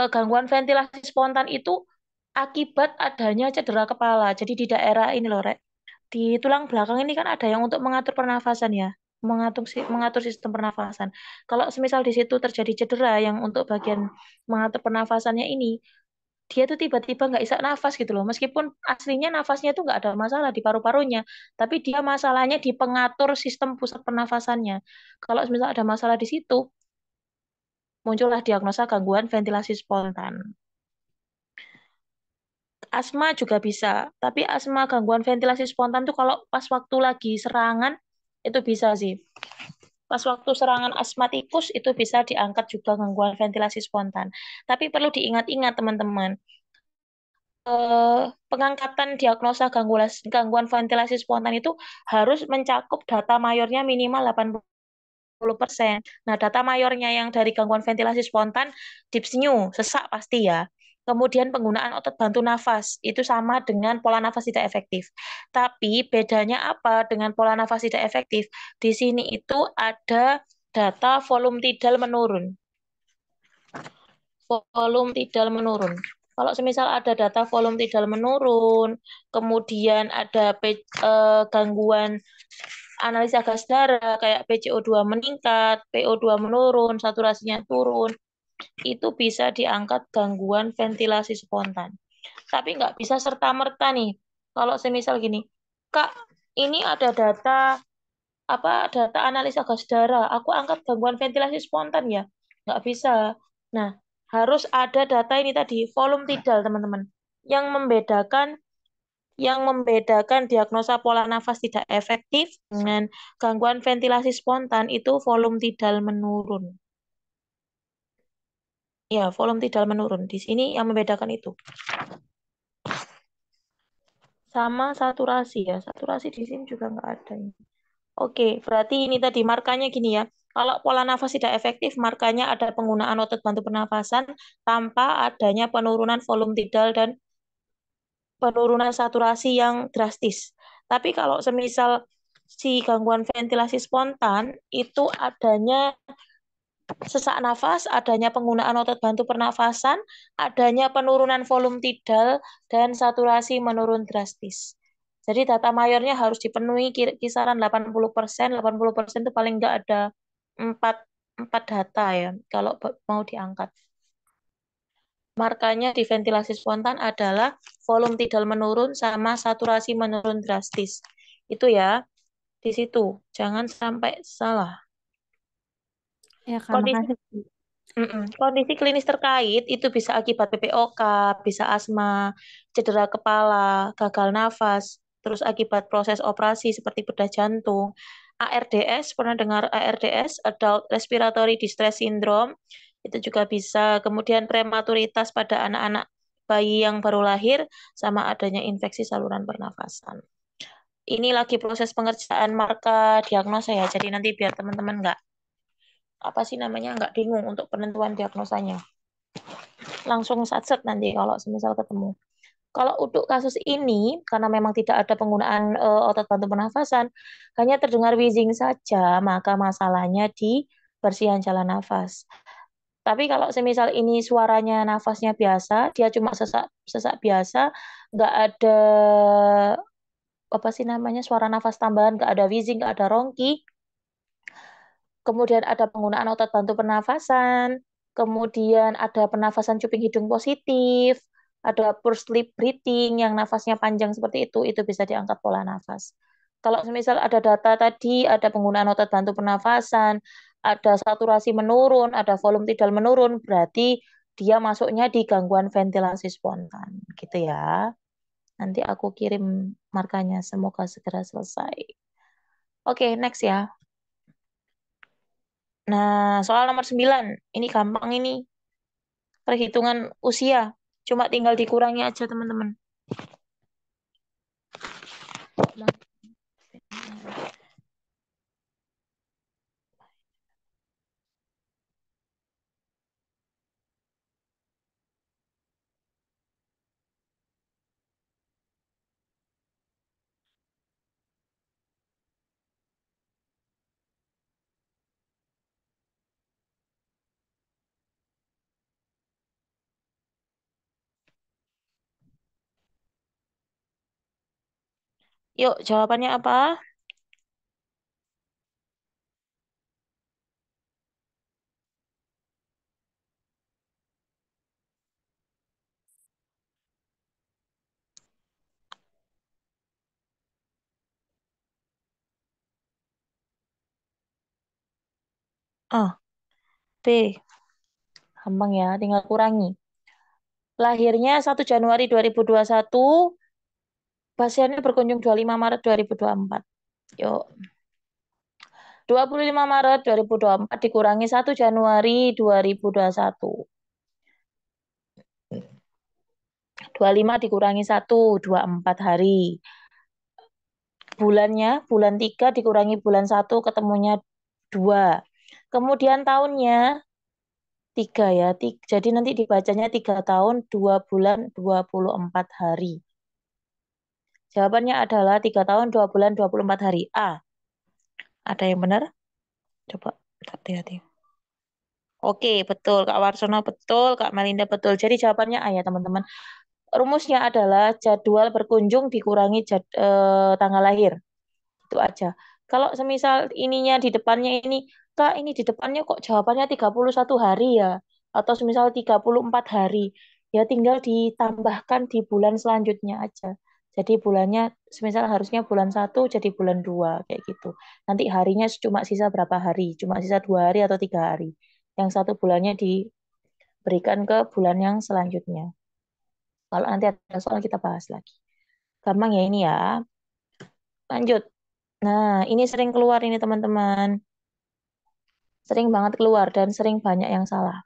A: gangguan ventilasi spontan itu akibat adanya cedera kepala. Jadi di daerah ini loh, Rek, di tulang belakang ini kan ada yang untuk mengatur pernafasan ya, mengatur sistem pernafasan. Kalau semisal di situ terjadi cedera yang untuk bagian mengatur pernafasannya ini, dia tuh tiba-tiba nggak isak nafas gitu loh. Meskipun aslinya nafasnya tuh nggak ada masalah di paru-parunya, tapi dia masalahnya di pengatur sistem pusat pernafasannya. Kalau misal ada masalah di situ, muncullah diagnosa gangguan ventilasi spontan. Asma juga bisa, tapi asma gangguan ventilasi spontan tuh kalau pas waktu lagi serangan itu bisa sih. Pas waktu serangan asmatikus itu bisa diangkat juga gangguan ventilasi spontan. Tapi perlu diingat-ingat teman-teman, pengangkatan diagnosa gangguan ventilasi spontan itu harus mencakup data mayornya minimal 80%. Nah, data mayornya yang dari gangguan ventilasi spontan, dyspnea, sesak pasti ya. Kemudian penggunaan otot bantu nafas, itu sama dengan pola nafas tidak efektif. Tapi bedanya apa dengan pola nafas tidak efektif? Di sini itu ada data volume tidal menurun. Volume tidal menurun. Kalau semisal ada data volume tidal menurun, kemudian ada gangguan analisa gas darah kayak PCO2 meningkat, PO2 menurun, saturasinya turun, itu bisa diangkat gangguan ventilasi spontan. Tapi nggak bisa serta-merta nih. Kalau semisal gini, Kak, ini ada data analisa gas darah, aku angkat gangguan ventilasi spontan ya? Nggak bisa. Nah, harus ada data ini tadi, volume tidal, teman-teman. Yang membedakan diagnosa pola nafas tidak efektif dengan gangguan ventilasi spontan itu volume tidal menurun. Ya, volume tidal menurun. Di sini yang membedakan itu. Sama saturasi ya. Saturasi di sini juga nggak ada. Oke, berarti ini tadi markanya gini ya. Kalau pola nafas tidak efektif, markanya ada penggunaan otot bantu pernafasan tanpa adanya penurunan volume tidal dan penurunan saturasi yang drastis. Tapi kalau semisal si gangguan ventilasi spontan itu adanya sesak nafas, adanya penggunaan otot bantu pernafasan, adanya penurunan volume tidal, dan saturasi menurun drastis. Jadi data mayornya harus dipenuhi kisaran 80%, 80% itu paling nggak ada 4, 4 data ya, kalau mau diangkat. Markanya di ventilasi spontan adalah volume tidal menurun sama saturasi menurun drastis. Itu ya, di situ. Jangan sampai salah.
C: Ya, Kak,
A: Kondisi
C: makasih.
A: Kondisi klinis terkait itu bisa akibat PPOK, bisa asma, cedera kepala, gagal nafas, terus akibat proses operasi seperti bedah jantung. ARDS, pernah dengar ARDS, Adult Respiratory Distress Syndrome, itu juga bisa. Kemudian prematuritas pada anak-anak bayi yang baru lahir, sama adanya infeksi saluran pernafasan. Ini lagi proses pengerjaan marka diagnosa ya, jadi nanti biar teman-teman apa sih namanya nggak bingung untuk penentuan diagnosanya, langsung satset nanti kalau semisal ketemu. Kalau untuk kasus ini, karena memang tidak ada penggunaan otot bantu pernafasan, hanya terdengar wheezing saja, maka masalahnya di bersihan jalan nafas. Tapi kalau semisal ini suaranya nafasnya biasa, dia cuma sesak sesak biasa, nggak ada apa sih namanya suara nafas tambahan, nggak ada wheezing, nggak ada rongki, kemudian ada penggunaan otot bantu pernafasan, kemudian ada pernafasan cuping hidung positif, ada pursed lip breathing yang nafasnya panjang seperti itu bisa diangkat pola nafas. Kalau misal ada data tadi, ada penggunaan otot bantu pernafasan, ada saturasi menurun, ada volume tidal menurun, berarti dia masuknya di gangguan ventilasi spontan, gitu ya. Nanti aku kirim markanya, semoga segera selesai. Oke, next ya. Nah, soal nomor 9, ini gampang ini. Perhitungan usia. Cuma tinggal dikurangi aja, teman-teman. Yuk, jawabannya apa? A, B. Gampang ya, tinggal kurangi. Lahirnya 1 Januari 2021, pasiennya berkunjung 25 Maret 2024. Yuk. 25 Maret 2024 dikurangi 1 Januari 2021. 25 dikurangi 1, 24 hari. Bulannya, bulan 3 dikurangi bulan 1, ketemunya 2. Kemudian tahunnya 3 ya. Jadi nanti dibacanya 3 tahun, 2 bulan, 24 hari. Jawabannya adalah 3 tahun, 2 bulan, 24 hari. A. Ada yang benar? Coba, hati-hati. Oke, betul. Kak Warsono betul. Kak Melinda betul. Jadi jawabannya A ya, teman-teman. Rumusnya adalah jadwal berkunjung dikurangi tanggal lahir. Itu aja. Kalau semisal ininya di depannya ini, Kak, ini di depannya kok jawabannya 31 hari ya? Atau semisal 34 hari. Ya tinggal ditambahkan di bulan selanjutnya aja. Jadi bulannya, semisal harusnya bulan 1 jadi bulan 2 kayak gitu. Nanti harinya cuma sisa berapa hari? Cuma sisa 2 hari atau 3 hari. Yang satu bulannya diberikan ke bulan yang selanjutnya. Kalau nanti ada soal kita bahas lagi. Gampang ya ini ya. Lanjut. Nah, ini sering keluar ini teman-teman. Sering banget keluar dan sering banyak yang salah.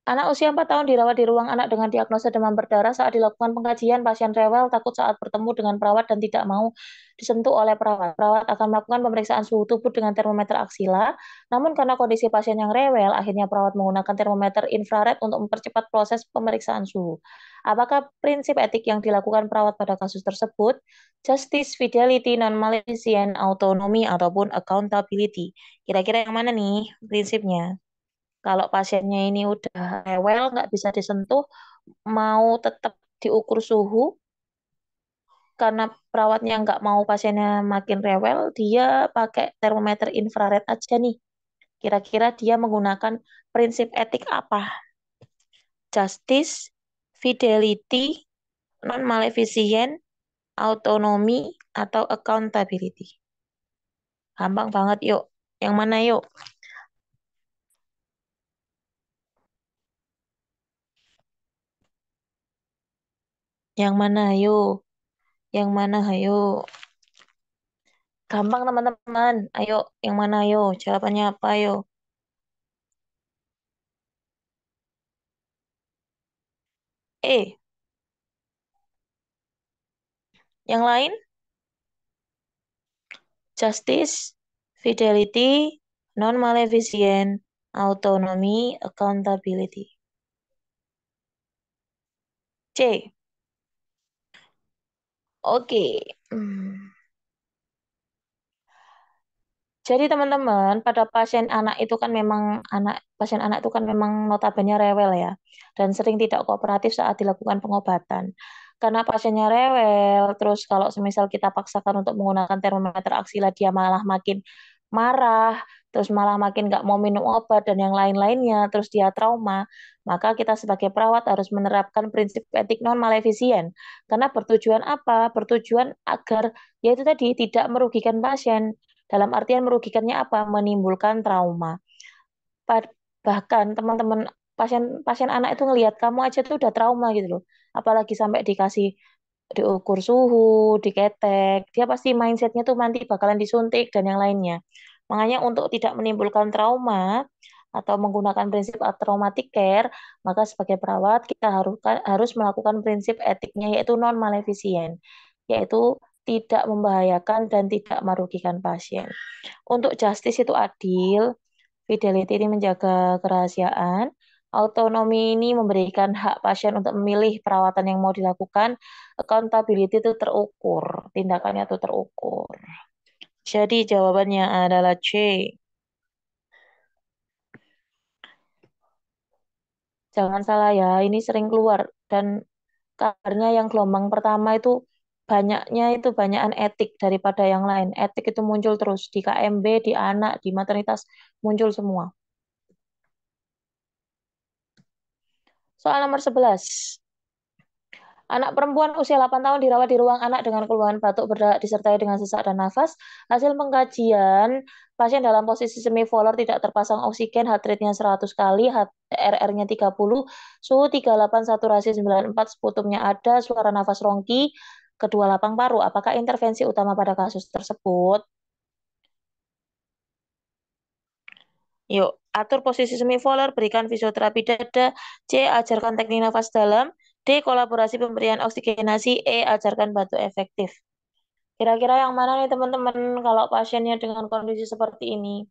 A: Anak usia 4 tahun dirawat di ruang anak dengan diagnosa demam berdarah. Saat dilakukan pengkajian, pasien rewel, takut saat bertemu dengan perawat dan tidak mau disentuh oleh perawat. Perawat akan melakukan pemeriksaan suhu tubuh dengan termometer aksila. Namun karena kondisi pasien yang rewel, akhirnya perawat menggunakan termometer infrared untuk mempercepat proses pemeriksaan suhu. Apakah prinsip etik yang dilakukan perawat pada kasus tersebut? Justice, fidelity, non-malice, autonomy, ataupun accountability. Kira-kira yang mana nih prinsipnya? Kalau pasiennya ini udah rewel, nggak bisa disentuh, mau tetap diukur suhu, karena perawatnya nggak mau pasiennya makin rewel, dia pakai termometer infrared aja nih. Kira-kira dia menggunakan prinsip etik apa? Justice, fidelity, non-maleficent, autonomy, atau accountability. Gampang banget yuk. Yang mana yuk? Yang mana yuk? Yang mana ayo? Gampang teman-teman. Ayo, yang mana ayo? Jawabannya apa ayo? Eh, yang lain? Justice, fidelity, non-maleficent, autonomy, accountability. C. Oke. Hmm. Jadi teman-teman, pada pasien anak itu kan memang pasien anak itu kan memang notabene rewel ya, dan sering tidak kooperatif saat dilakukan pengobatan. Karena pasiennya rewel, terus kalau semisal kita paksakan untuk menggunakan termometer aksila, dia malah makin marah, terus malah makin nggak mau minum obat dan yang lain-lainnya, terus dia trauma, maka kita sebagai perawat harus menerapkan prinsip etik non maleficient. Karena bertujuan apa? Bertujuan agar yaitu tadi tidak merugikan pasien. Dalam artian merugikannya apa? Menimbulkan trauma. Bahkan teman-teman pasien anak itu ngelihat kamu aja tuh udah trauma gitu loh. Apalagi sampai dikasih diukur suhu, diketek, dia pasti mindsetnya tuh nanti bakalan disuntik dan yang lainnya. Makanya untuk tidak menimbulkan trauma atau menggunakan prinsip traumatic care, maka sebagai perawat kita harus melakukan prinsip etiknya yaitu non maleficient, yaitu tidak membahayakan dan tidak merugikan pasien. Untuk justice itu adil, fidelity ini menjaga kerahasiaan, autonomi ini memberikan hak pasien untuk memilih perawatan yang mau dilakukan, accountability itu terukur, tindakannya itu terukur. Jadi jawabannya adalah C. Jangan salah ya, ini sering keluar dan kabarnya yang gelombang pertama itu banyaknya itu banyakan etik daripada yang lain. Etik itu muncul terus di KMB, di anak, di maternitas muncul semua. Soal nomor 11. Anak perempuan usia 8 tahun dirawat di ruang anak dengan keluhan batuk berdahak disertai dengan sesak dan nafas. Hasil pengkajian, pasien dalam posisi semivolar tidak terpasang oksigen, heart rate-nya 100 kali, RR-nya 30, suhu 38, saturasi 94, sputumnya ada, suara nafas rongki, kedua lapang paru. Apakah intervensi utama pada kasus tersebut? Yuk, atur posisi semivolar, berikan fisioterapi dada. C. Ajarkan teknik nafas dalam. D. Kolaborasi pemberian oksigenasi. E. Ajarkan batuk efektif. Kira-kira yang mana nih teman-teman kalau pasiennya dengan kondisi seperti ini?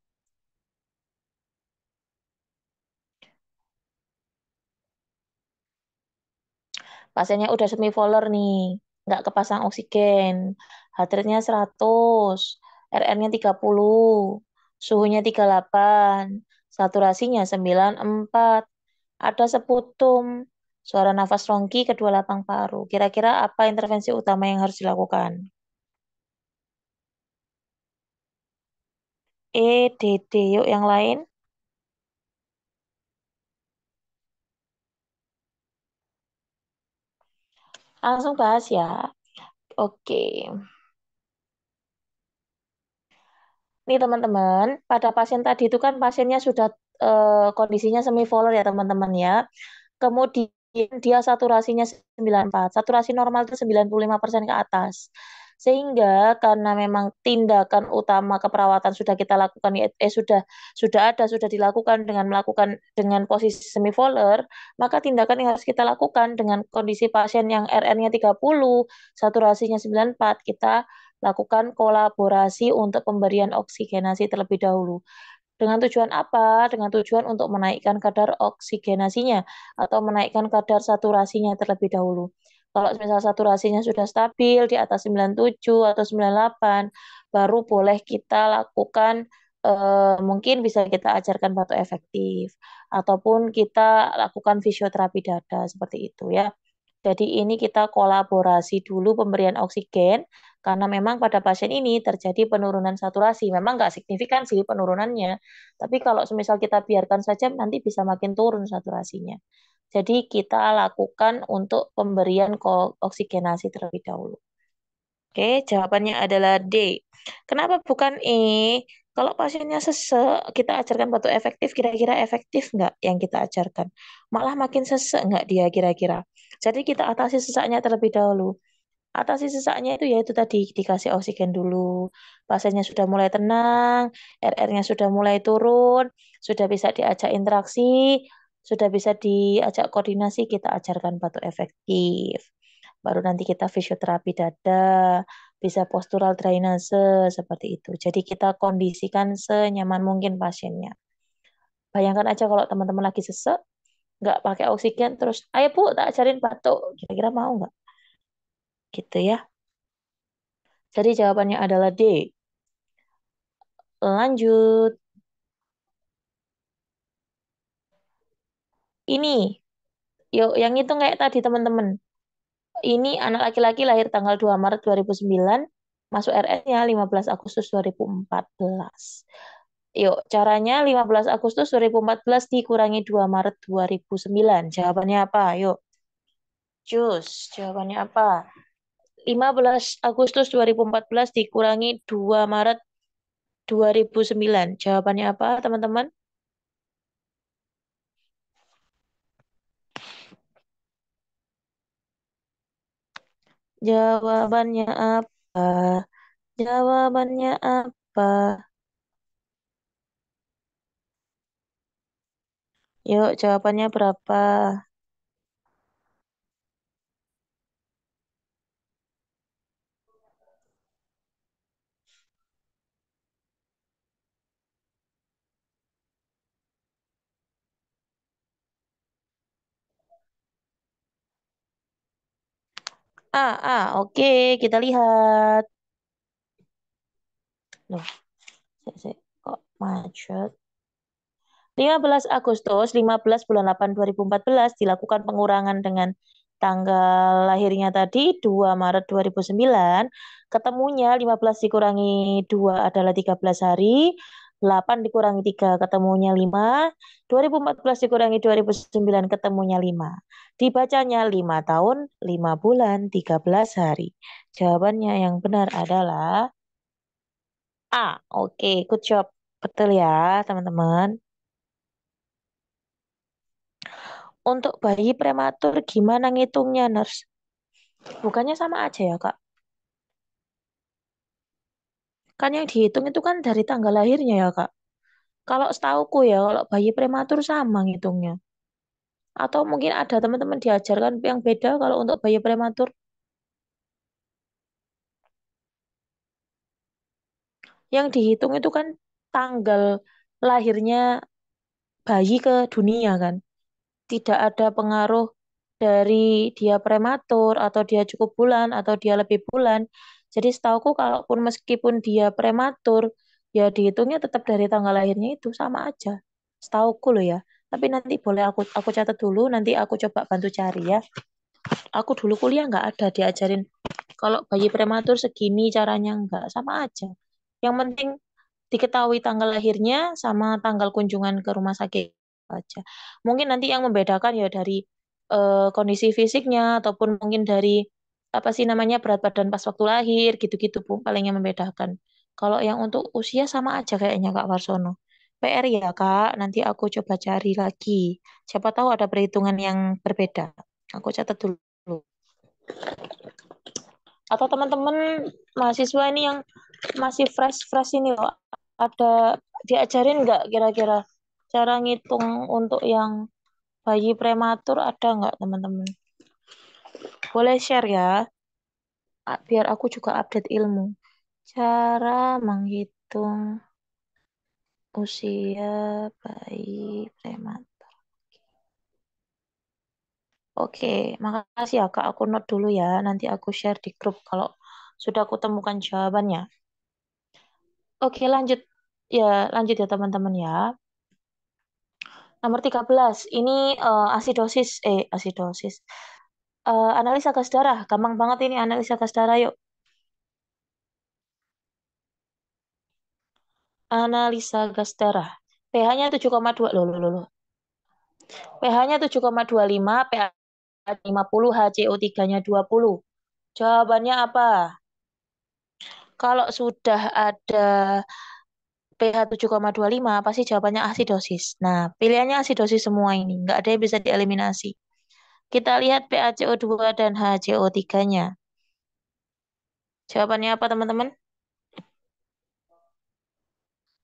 A: Pasiennya udah semivolar nih, nggak kepasang oksigen. Heart rate-nya 100, RR-nya 30, suhunya 38, saturasinya 94, ada seputum, suara nafas rongki, kedua lapang paru. Kira-kira apa intervensi utama yang harus dilakukan? E, D, D. Yuk yang lain. Langsung bahas ya. Oke. Nih teman-teman, pada pasien tadi itu kan pasiennya sudah kondisinya semivolar ya teman-teman ya. Kemudian dia saturasinya 94. Saturasi normal itu 95% ke atas. Sehingga karena memang tindakan utama keperawatan sudah kita lakukan sudah dilakukan dengan dengan posisi semivolar, maka tindakan yang harus kita lakukan dengan kondisi pasien yang RR-nya 30, saturasinya 94, kita lakukan kolaborasi untuk pemberian oksigenasi terlebih dahulu. Dengan tujuan apa? Dengan tujuan untuk menaikkan kadar oksigenasinya atau menaikkan kadar saturasinya terlebih dahulu. Kalau misal saturasinya sudah stabil di atas 97 atau 98, baru boleh kita lakukan mungkin bisa kita ajarkan batuk efektif ataupun kita lakukan fisioterapi dada seperti itu ya. Jadi ini kita kolaborasi dulu pemberian oksigen karena memang pada pasien ini terjadi penurunan saturasi. Memang nggak signifikan sih penurunannya, tapi kalau semisal kita biarkan saja nanti bisa makin turun saturasinya. Jadi kita lakukan untuk pemberian oksigenasi terlebih dahulu. Oke, jawabannya adalah D. Kenapa bukan E? Kalau pasiennya sesek, kita ajarkan batuk efektif, kira-kira efektif nggak yang kita ajarkan? Malah makin sesek nggak dia kira-kira? Jadi kita atasi sesaknya terlebih dahulu. Atasi sesaknya itu yaitu tadi dikasih oksigen dulu. Pasiennya sudah mulai tenang, RR-nya sudah mulai turun, sudah bisa diajak interaksi, sudah bisa diajak koordinasi, kita ajarkan batuk efektif. Baru nanti kita fisioterapi dada, bisa postural drainase seperti itu. Jadi kita kondisikan senyaman mungkin pasiennya. Bayangkan aja kalau teman-teman lagi sesek, nggak pakai oksigen, terus, ayo Bu, tak ajarin batuk. Kira-kira mau nggak? Gitu ya. Jadi jawabannya adalah D. Lanjut. Ini, yuk yang itu kayak tadi teman-teman. Ini anak laki-laki lahir tanggal 2 Maret 2009, masuk RS-nya 15 Agustus 2014. Yuk, caranya 15 Agustus 2014 dikurangi 2 Maret 2009. Jawabannya apa? Yuk, cus. Jawabannya apa? 15 Agustus 2014 dikurangi 2 Maret 2009. Jawabannya apa, teman-teman? Jawabannya apa? Jawabannya apa? Yuk, jawabannya berapa? Oke, kita lihat. Loh, kok macet? 15 Agustus, 15 bulan 8 2014 dilakukan pengurangan dengan tanggal lahirnya tadi 2 Maret 2009. Ketemunya 15 dikurangi 2 adalah 13 hari. 8 dikurangi 3 ketemunya 5. 2014 dikurangi 2009 ketemunya 5. Dibacanya 5 tahun, 5 bulan, 13 hari. Jawabannya yang benar adalah A. Oke, good job. Betul ya, teman-teman. Untuk bayi prematur gimana ngitungnya, Nurse? Bukannya sama aja ya, Kak? Kan yang dihitung itu kan dari tanggal lahirnya ya, Kak. Kalau setauku ya, kalau bayi prematur sama ngitungnya. Atau mungkin ada teman-teman diajarkan yang beda kalau untuk bayi prematur. Yang dihitung itu kan tanggal lahirnya bayi ke dunia kan. Tidak ada pengaruh dari dia prematur atau dia cukup bulan atau dia lebih bulan. Jadi setauku kalaupun meskipun dia prematur, ya dihitungnya tetap dari tanggal lahirnya itu sama aja. Setauku loh ya. Tapi nanti boleh aku catat dulu, nanti aku coba bantu cari ya. Aku dulu kuliah nggak ada diajarin kalau bayi prematur segini caranya nggak sama aja. Yang penting diketahui tanggal lahirnya sama tanggal kunjungan ke rumah sakit aja. Mungkin nanti yang membedakan ya dari kondisi fisiknya ataupun mungkin dari apa sih namanya berat badan pas waktu lahir gitu-gitu Bu paling yang membedakan. Kalau yang untuk usia sama aja kayaknya Kak Warsono. PR ya Kak, nanti aku coba cari lagi. Siapa tahu ada perhitungan yang berbeda. Aku catat dulu. Atau teman-teman mahasiswa ini yang masih fresh-fresh ini loh, ada diajarin nggak kira-kira cara ngitung untuk yang bayi prematur ada nggak teman-teman? Boleh share ya, biar aku juga update ilmu. Cara menghitung usia bayi prematur. Oke, makasih ya Kak. Aku note dulu ya. Nanti aku share di grup kalau sudah aku temukan jawabannya. Oke, lanjut. Ya, lanjut ya teman-teman ya. Nomor 13, ini asidosis. Analisa gas darah, gampang banget ini analisa gas darah yuk. Analisa gas darah. pH-nya 7,2 loh. pH-nya 7,25, pH 50, HCO3-nya 20. Jawabannya apa? Kalau sudah ada pH 7,25, pasti jawabannya asidosis. Nah, pilihannya asidosis semua ini, nggak ada yang bisa dieliminasi. Kita lihat PaCO2 dan HCO3-nya. Jawabannya apa, teman-teman?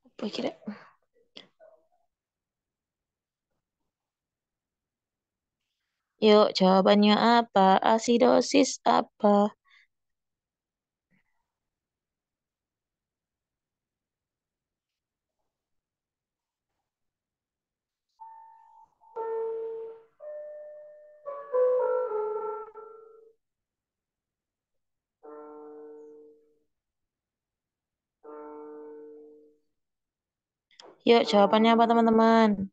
A: Apa kira? Yuk, jawabannya apa? Asidosis apa? Yuk, jawabannya apa, teman-teman?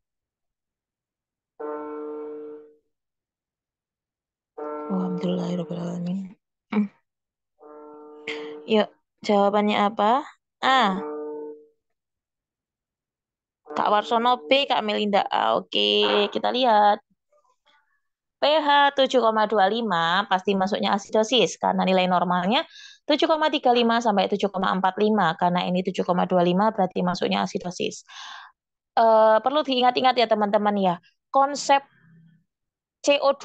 A: Alhamdulillahirrahmanirrahim. Yuk, jawabannya apa? A. Kak Warsono B, Kak Melinda A. Oke, kita lihat. pH 7,25 pasti masuknya asidosis karena nilai normalnya 7,35 sampai 7,45 karena ini 7,25 berarti masuknya asidosis. Perlu diingat-ingat ya teman-teman ya. Konsep CO2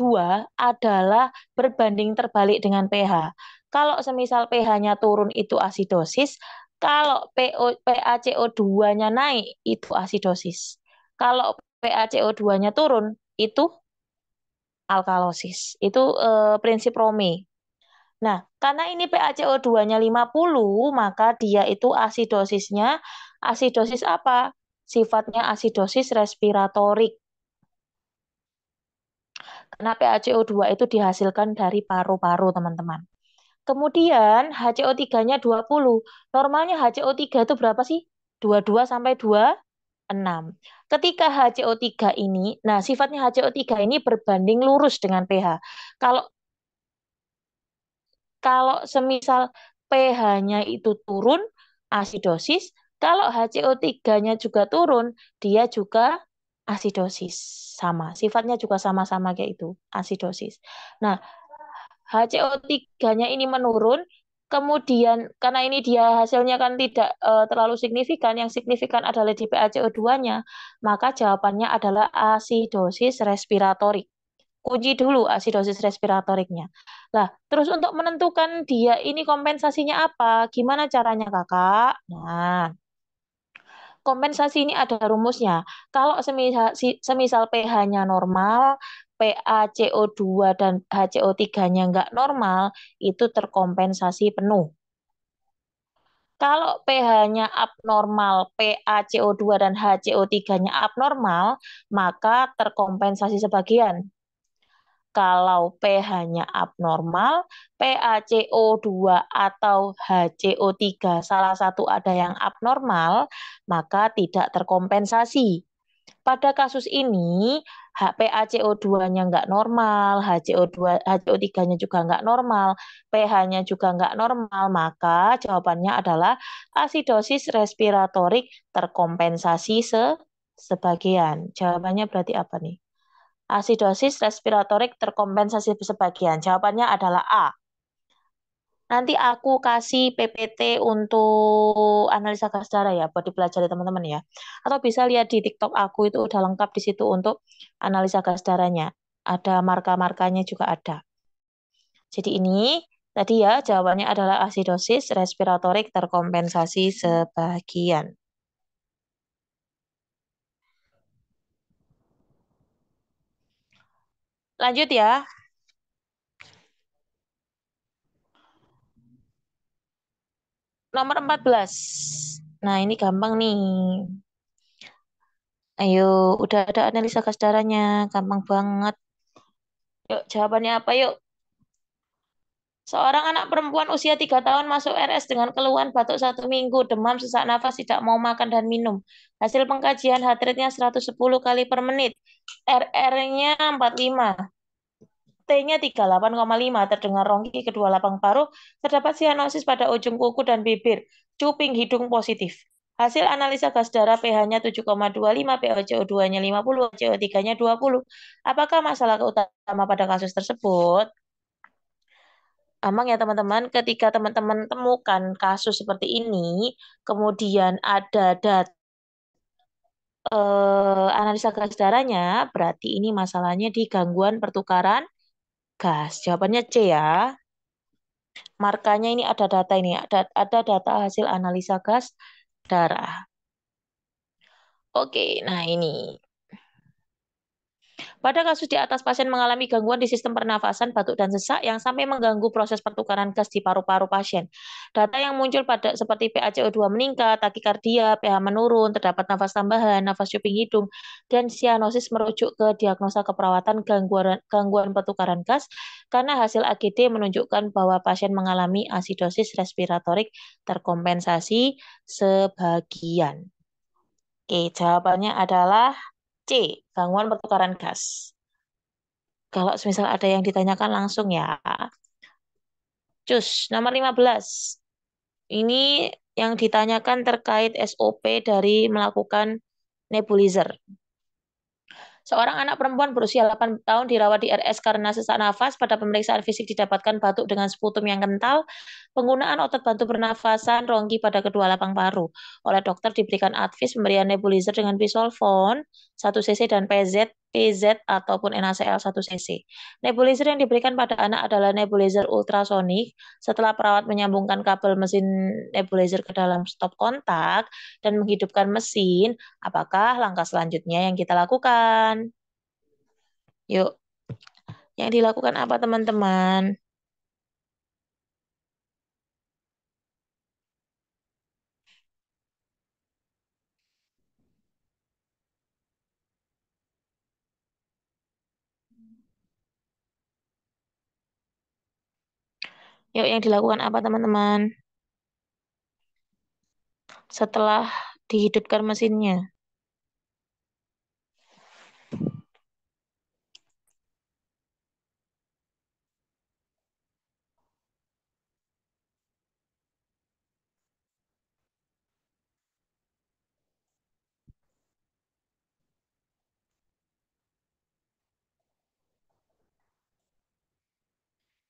A: adalah berbanding terbalik dengan pH. Kalau semisal pH-nya turun itu asidosis, kalau PaCO2-nya naik itu asidosis. Kalau PaCO2-nya turun itu alkalosis. Itu prinsip Romme. Nah, karena ini PaCO2-nya 50, maka dia itu asidosisnya asidosis apa? Sifatnya asidosis respiratorik. Karena PaCO2 itu dihasilkan dari paru-paru, teman-teman. Kemudian HCO3-nya 20. Normalnya HCO3 itu berapa sih? 22 sampai 26. Ketika HCO3 ini, nah sifatnya HCO3 ini berbanding lurus dengan pH. Kalau kalau semisal pH-nya itu turun, asidosis. Kalau HCO3-nya juga turun, dia juga asidosis. Sama, sifatnya juga sama-sama kayak itu, asidosis. Nah, HCO3-nya ini menurun, kemudian karena ini dia hasilnya kan tidak terlalu signifikan, yang signifikan adalah di PaCO2-nya, maka jawabannya adalah asidosis respiratorik. Kunci dulu asidosis respiratoriknya. Nah, terus untuk menentukan dia ini kompensasinya apa? Gimana caranya, Kakak? Nah, kompensasi ini ada rumusnya. Kalau semisal pH-nya normal, PaCO2 dan HCO3-nya nggak normal, itu terkompensasi penuh. Kalau pH-nya abnormal, PaCO2 dan HCO3-nya abnormal, maka terkompensasi sebagian. Kalau pH-nya abnormal, PaCO2 atau HCO3 salah satu ada yang abnormal, maka tidak terkompensasi. Pada kasus ini, PaCO2-nya nggak normal, HCO3-nya juga nggak normal, pH-nya juga nggak normal, maka jawabannya adalah asidosis respiratorik terkompensasi sebagian. Jawabannya berarti apa nih? Asidosis respiratorik terkompensasi sebagian. Jawabannya adalah A. Nanti aku kasih PPT untuk analisa gas darah ya, buat dipelajari teman-teman ya. Atau bisa lihat di TikTok aku itu udah lengkap di situ untuk analisa gas darahnya. Ada marka-markanya juga ada. Jadi ini tadi ya jawabannya adalah asidosis respiratorik terkompensasi sebagian. Lanjut ya, nomor 14. Nah, ini gampang nih. Ayo, udah ada analisa gas darahnya, gampang banget. Yuk, jawabannya apa yuk? Seorang anak perempuan usia 3 tahun masuk RS dengan keluhan batuk 1 minggu, demam, sesak nafas, tidak mau makan dan minum. Hasil pengkajian heart rate-nya 110 kali per menit. RR-nya 45. T-nya 38,5. Terdengar rongki kedua lapang paruh. Terdapat sianosis pada ujung kuku dan bibir. Cuping hidung positif. Hasil analisa gas darah pH-nya 7,25, PaCO2-nya 50, CO3-nya 20. Apakah masalah utama pada kasus tersebut? Emang ya teman-teman, ketika teman-teman temukan kasus seperti ini, kemudian ada analisa gas darahnya, berarti ini masalahnya di gangguan pertukaran gas. Jawabannya C ya. Markanya ini ada data ini, ada data hasil analisa gas darah. Oke, nah ini. Pada kasus di atas, pasien mengalami gangguan di sistem pernafasan, batuk dan sesak yang sampai mengganggu proses pertukaran gas di paru-paru pasien. Data yang muncul pada seperti PaCO2 meningkat, takikardia, pH menurun, terdapat nafas tambahan, nafas cuping hidung, dan sianosis merujuk ke diagnosa keperawatan gangguan pertukaran gas karena hasil AGD menunjukkan bahwa pasien mengalami asidosis respiratorik terkompensasi sebagian. Oke, jawabannya adalah C, gangguan pertukaran gas. Kalau misal ada yang ditanyakan langsung ya. Cus, nomor 15. Ini yang ditanyakan terkait SOP dari melakukan nebulizer. Seorang anak perempuan berusia 8 tahun dirawat di RS karena sesak nafas. Pada pemeriksaan fisik didapatkan batuk dengan sputum yang kental, penggunaan otot bantu pernafasan, rongki pada kedua lapang paru. Oleh dokter diberikan advis pemberian nebulizer dengan bisolvon 1 cc dan PZ ataupun NaCl 1 cc. Nebulizer yang diberikan pada anak adalah nebulizer ultrasonik. Setelah perawat menyambungkan kabel mesin nebulizer ke dalam stop kontak dan menghidupkan mesin, apakah langkah selanjutnya yang kita lakukan? Yuk, yang dilakukan apa teman-teman? Yuk, yang dilakukan apa teman-teman? Setelah dihidupkan mesinnya.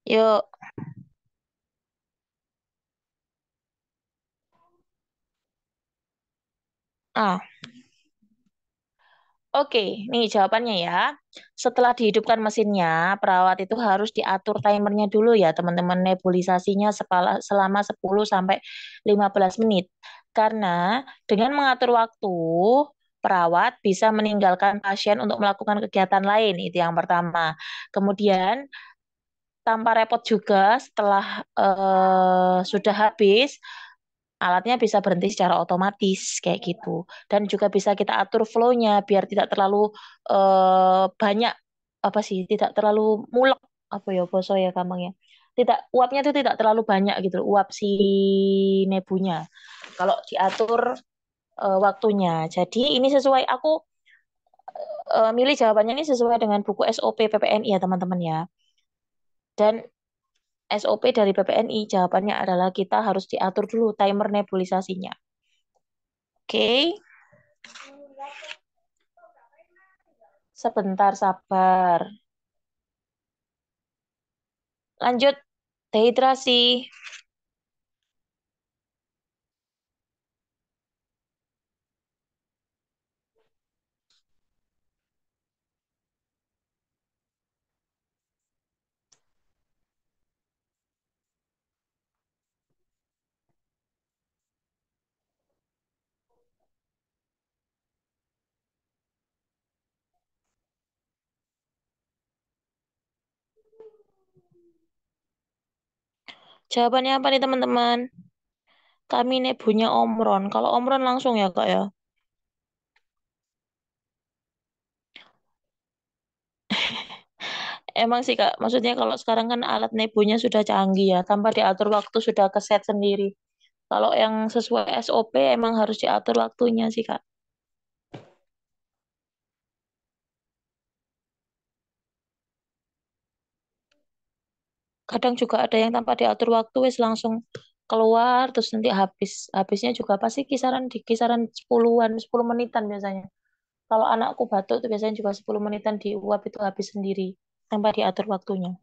A: Yuk. Ah, oke, nih jawabannya ya. Setelah dihidupkan mesinnya, perawat itu harus diatur timernya dulu ya, teman-teman, nebulisasinya selama 10 sampai 15 menit. Karena dengan mengatur waktu, perawat bisa meninggalkan pasien untuk melakukan kegiatan lain, itu yang pertama. Kemudian tanpa repot juga setelah sudah habis, alatnya bisa berhenti secara otomatis kayak gitu. Dan juga bisa kita atur flow-nya biar tidak terlalu banyak apa sih, tidak terlalu mulek apa ya boso ya gampangnya. Tidak uapnya itu tidak terlalu banyak gitu, uap si nebunya. Kalau diatur waktunya. Jadi ini sesuai aku milih jawabannya ini sesuai dengan buku SOP PPNI ya teman-teman ya. Dan SOP dari PPNI jawabannya adalah kita harus diatur dulu timer nebulisasinya. Oke, sebentar sabar. Lanjut, dehidrasi. Jawabannya apa nih teman-teman? Kami nebunya Omron. Kalau Omron langsung ya kak ya. Emang sih kak, maksudnya kalau sekarang kan alat nebunya sudah canggih ya, tanpa diatur waktu sudah keset sendiri. Kalau yang sesuai SOP emang harus diatur waktunya sih kak. Kadang juga ada yang tanpa diatur waktu wis langsung keluar terus nanti habis. Habisnya juga pasti kisaran di kisaran 10 menitan biasanya. Kalau anakku batuk itu biasanya juga 10 menitan diuap itu habis sendiri tanpa diatur waktunya.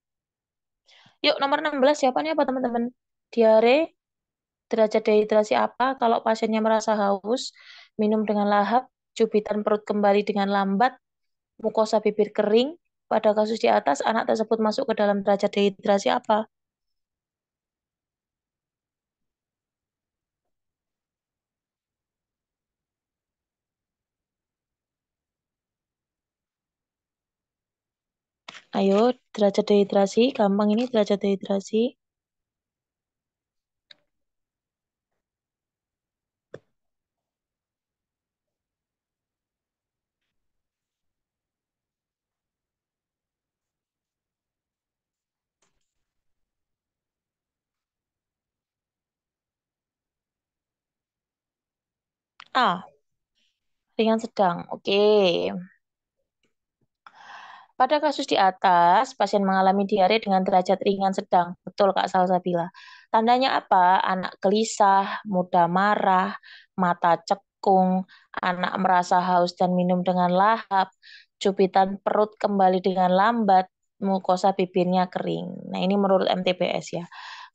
A: Yuk nomor 16 jawabannya apa teman-teman? Diare, derajat dehidrasi apa kalau pasiennya merasa haus, minum dengan lahap, cubitan perut kembali dengan lambat, mukosa bibir kering. Pada kasus di atas, anak tersebut masuk ke dalam derajat dehidrasi apa? Ayo, derajat dehidrasi, gampang ini derajat dehidrasi. A, ringan sedang. Oke. Pada kasus di atas, pasien mengalami diare dengan derajat ringan sedang. Betul Kak Salsabila. Tandanya apa? Anak gelisah, mudah marah, mata cekung, anak merasa haus dan minum dengan lahap, cubitan perut kembali dengan lambat, mukosa bibirnya kering. Nah, ini menurut MTBS ya.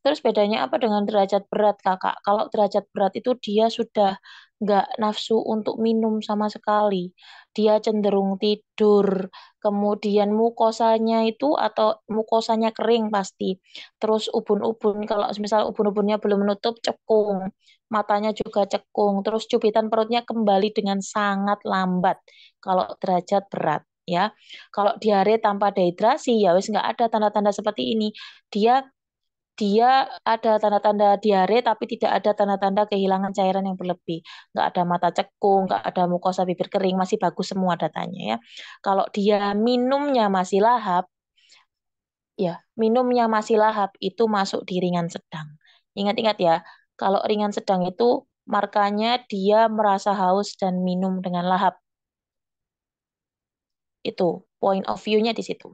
A: Terus bedanya apa dengan derajat berat, Kakak? Kalau derajat berat itu dia sudah nggak nafsu untuk minum sama sekali. Dia cenderung tidur, kemudian mukosanya itu atau mukosanya kering pasti. Terus ubun-ubun, kalau misal ubun-ubunnya belum menutup, cekung. Matanya juga cekung. Terus cubitan perutnya kembali dengan sangat lambat kalau derajat berat. Ya, kalau diare tanpa dehidrasi ya wis nggak ada tanda-tanda seperti ini. Dia dia ada tanda-tanda diare tapi tidak ada tanda-tanda kehilangan cairan yang berlebih. Nggak ada mata cekung, nggak ada mukosa bibir kering, masih bagus semua datanya ya. Kalau dia minumnya masih lahap, ya minumnya masih lahap itu masuk di ringan sedang. Ingat-ingat ya, kalau ringan sedang itu markanya dia merasa haus dan minum dengan lahap. Itu point of view-nya di situ.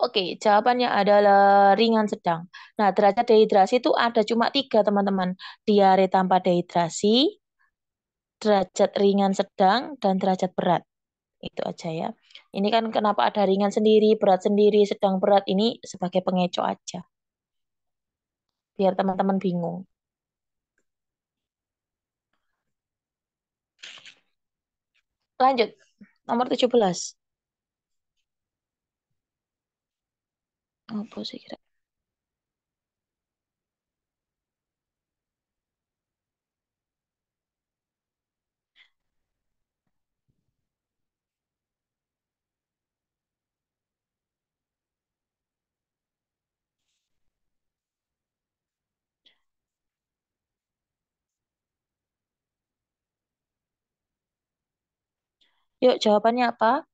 A: Oke, jawabannya adalah ringan sedang. Nah, derajat dehidrasi itu ada cuma tiga, teman-teman. Diare tanpa dehidrasi, derajat ringan sedang, dan derajat berat. Itu aja ya. Ini kan kenapa ada ringan sendiri, berat sendiri, sedang berat ini sebagai pengecoh aja. Biar teman-teman bingung. Lanjut, nomor 17. Apa sih kira? Yuk, jawabannya apa?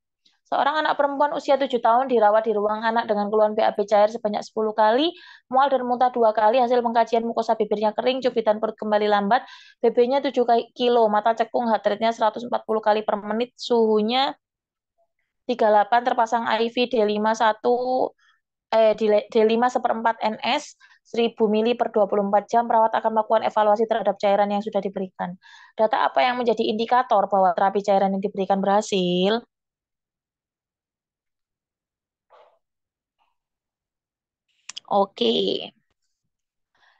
A: Seorang anak perempuan usia 7 tahun dirawat di ruang anak dengan keluhan BAB cair sebanyak 10 kali, mual dan muntah 2 kali, hasil pengkajian mukosa bibirnya kering, cubitan perut kembali lambat, BB-nya 7 kilo, mata cekung, heart rate-nya 140 kali per menit, suhunya 38, terpasang IV D5 1 D5 seperempat NS 1000 mili per 24 jam, perawat akan melakukan evaluasi terhadap cairan yang sudah diberikan. Data apa yang menjadi indikator bahwa terapi cairan yang diberikan berhasil? Oke.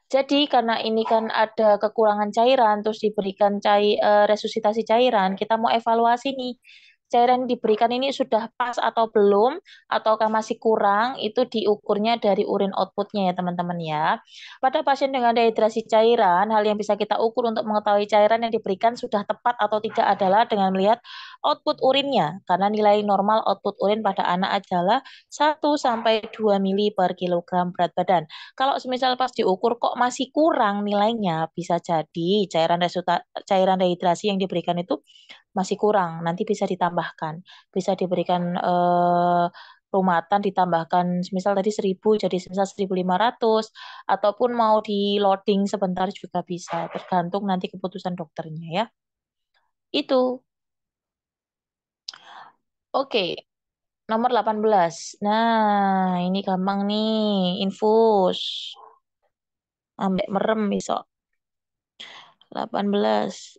A: Jadi karena ini kan ada kekurangan cairan, terus diberikan resusitasi cairan, kita mau evaluasi nih. Cairan yang diberikan ini sudah pas atau belum, ataukah masih kurang, itu diukurnya dari urin outputnya ya teman-teman ya. Pada pasien dengan dehidrasi cairan, hal yang bisa kita ukur untuk mengetahui cairan yang diberikan sudah tepat atau tidak adalah dengan melihat output urinnya, karena nilai normal output urin pada anak adalah 1 sampai 2 mili per kilogram berat badan. Kalau semisal pas diukur kok masih kurang nilainya, bisa jadi cairan dehidrasi yang diberikan itu masih kurang. Nanti bisa ditambahkan, bisa diberikan rumatan ditambahkan semisal tadi 1000 jadi semisal 1500 ataupun mau di loading sebentar juga bisa, tergantung nanti keputusan dokternya ya. Itu. Oke, nomor 18. Nah, ini gampang nih, infus. Ambek merem besok. 18.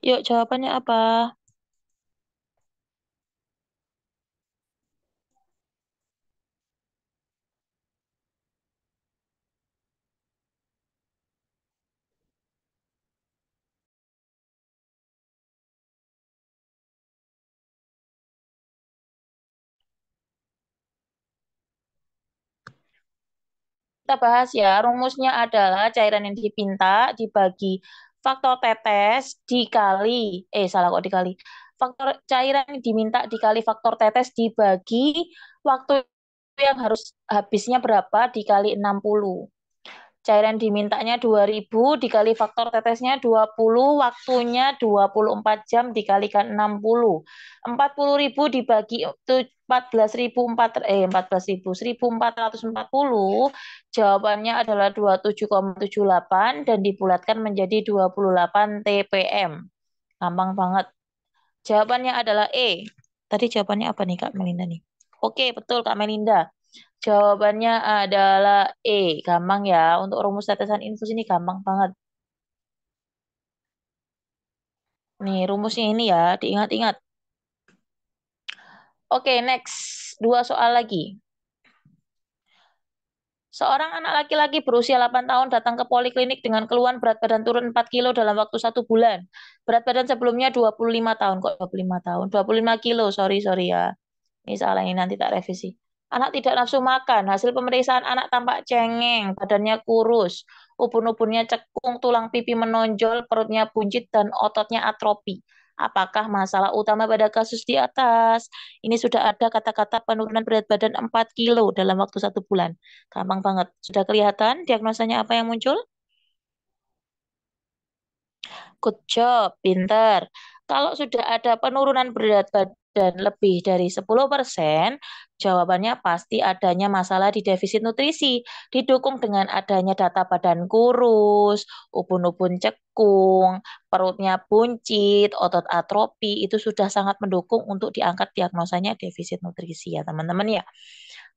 A: Yuk, jawabannya apa? Kita bahas ya, rumusnya adalah cairan yang dipinta dibagi faktor tetes dikali, salah kok dikali. Faktor cairan yang diminta dikali faktor tetes dibagi waktu yang harus habisnya berapa dikali 60. Cairan dimintanya 2000 dikali faktor tetesnya 20, waktunya 24 jam dikalikan 60. 40.000 dibagi 14.000 14.000 1440, jawabannya adalah 27,78 dan dibulatkan menjadi 28 TPM. Gampang banget. Jawabannya adalah E. Tadi jawabannya apa nih Kak Melinda nih? Oke, betul Kak Melinda. Jawabannya adalah E. Gampang ya. Untuk rumus tetesan infus ini gampang banget. Nih, rumusnya ini ya, diingat-ingat. Oke, next. 2 soal lagi. Seorang anak laki-laki berusia 8 tahun datang ke poliklinik dengan keluhan berat badan turun 4 kilo dalam waktu 1 bulan. Berat badan sebelumnya 25 tahun. Kok 25 tahun? 25 kilo, sorry ya. Ini salah, ini nanti tak revisi. Anak tidak nafsu makan. Hasil pemeriksaan anak tampak cengeng, badannya kurus, ubun-ubunnya cekung, tulang pipi menonjol, perutnya buncit, dan ototnya atrofi. Apakah masalah utama pada kasus di atas? Ini sudah ada kata-kata penurunan berat badan 4 kilo dalam waktu 1 bulan. Gampang banget. Sudah kelihatan diagnosanya apa yang muncul? Good job, pinter. Kalau sudah ada penurunan berat badan, dan lebih dari 10%, jawabannya pasti adanya masalah di defisit nutrisi, didukung dengan adanya data badan kurus, ubun-ubun cekung, perutnya buncit, otot atrofi, itu sudah sangat mendukung untuk diangkat diagnosanya defisit nutrisi ya teman-teman ya.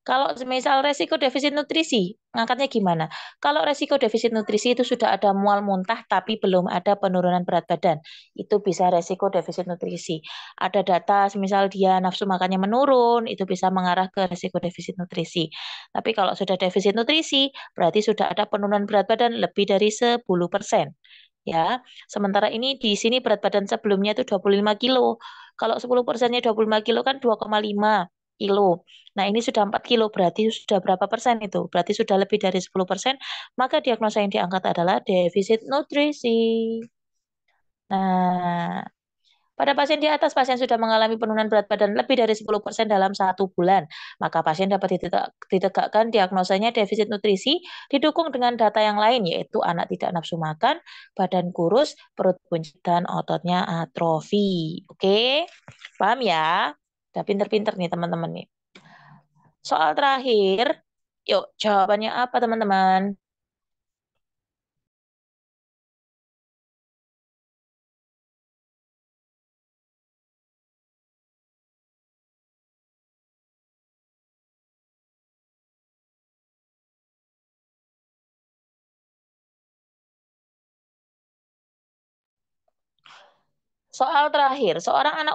A: Kalau misal resiko defisit nutrisi, ngangkatnya gimana? Kalau resiko defisit nutrisi itu sudah ada mual muntah tapi belum ada penurunan berat badan, itu bisa resiko defisit nutrisi. Ada data misal dia nafsu makannya menurun, itu bisa mengarah ke resiko defisit nutrisi. Tapi kalau sudah defisit nutrisi, berarti sudah ada penurunan berat badan lebih dari 10%. Ya, sementara ini di sini berat badan sebelumnya itu 25 kilo. Kalau 10%-nya 25 kilo kan 2,5 kilo. Nah, ini sudah 4 kilo, berarti sudah berapa persen itu? Berarti sudah lebih dari 10%, maka diagnosa yang diangkat adalah defisit nutrisi. Nah, pada pasien di atas, pasien sudah mengalami penurunan berat badan lebih dari 10% dalam 1 bulan. Maka pasien dapat ditegakkan diagnosanya defisit nutrisi didukung dengan data yang lain, yaitu anak tidak nafsu makan, badan kurus, perut buncit, dan ototnya atrofi. Oke, paham ya? Udah pinter-pinter nih teman-teman nih. Soal terakhir, yuk jawabannya apa teman-teman? Soal terakhir, seorang anak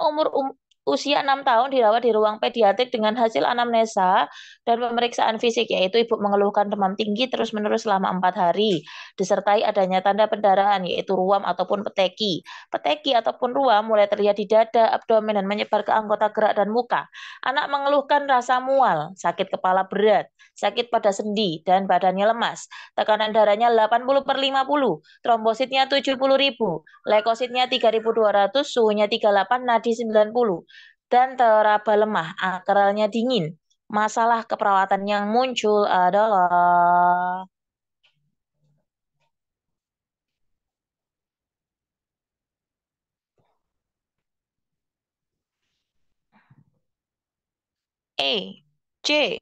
A: usia 6 tahun dirawat di ruang pediatrik dengan hasil anamnesa dan pemeriksaan fisik, yaitu ibu mengeluhkan demam tinggi terus-menerus selama 4 hari, disertai adanya tanda pendarahan, yaitu ruam ataupun peteki. Peteki ataupun ruam mulai terlihat di dada, abdomen, dan menyebar ke anggota gerak dan muka. Anak mengeluhkan rasa mual, sakit kepala berat, sakit pada sendi, dan badannya lemas. Tekanan darahnya 80/50, trombositnya 70.000, leukositnya 3.200, suhunya 38, nadi 90, dan teraba lemah, akralnya dingin. Masalah keperawatan yang muncul adalah E, C.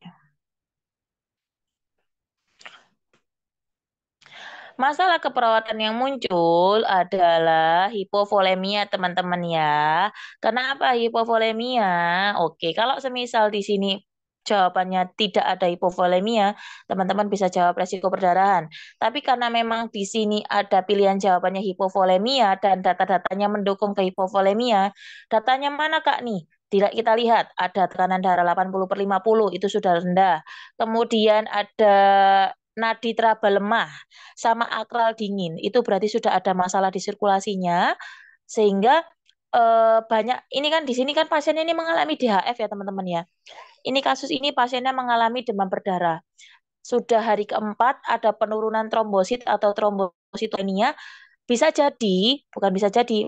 A: Masalah keperawatan yang muncul adalah hipovolemia, teman-teman ya. Kenapa hipovolemia? Oke, kalau semisal di sini jawabannya tidak ada hipovolemia, teman-teman bisa jawab resiko perdarahan. Tapi karena memang di sini ada pilihan jawabannya hipovolemia dan data-datanya mendukung ke hipovolemia, datanya mana Kak nih? Tidak, kita lihat ada tekanan darah 80/50, itu sudah rendah. Kemudian ada nadi teraba lemah sama akral dingin. Itu berarti sudah ada masalah di sirkulasinya sehingga banyak ini kan di sini kan pasien ini mengalami DHF ya teman-teman ya. Ini kasus ini pasiennya mengalami demam berdarah. Sudah hari keempat ada penurunan trombosit atau trombositopenia. Bisa jadi, bukan bisa jadi,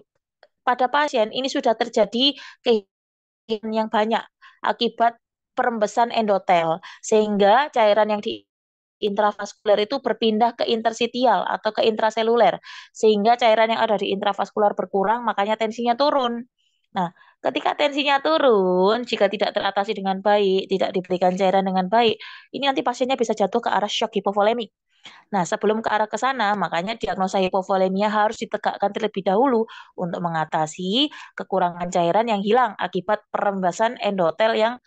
A: pada pasien ini sudah terjadi kehilangan yang banyak akibat perembesan endotel sehingga cairan yang di intravaskuler itu berpindah ke intersitial atau ke intraseluler sehingga cairan yang ada di intravaskular berkurang makanya tensinya turun. Nah, ketika tensinya turun, jika tidak teratasi dengan baik, tidak diberikan cairan dengan baik, ini nanti pasiennya bisa jatuh ke arah shock hipovolemik. Nah, sebelum ke arah ke sana, makanya diagnosa hipovolemia harus ditegakkan terlebih dahulu untuk mengatasi kekurangan cairan yang hilang akibat perembasan endotel yang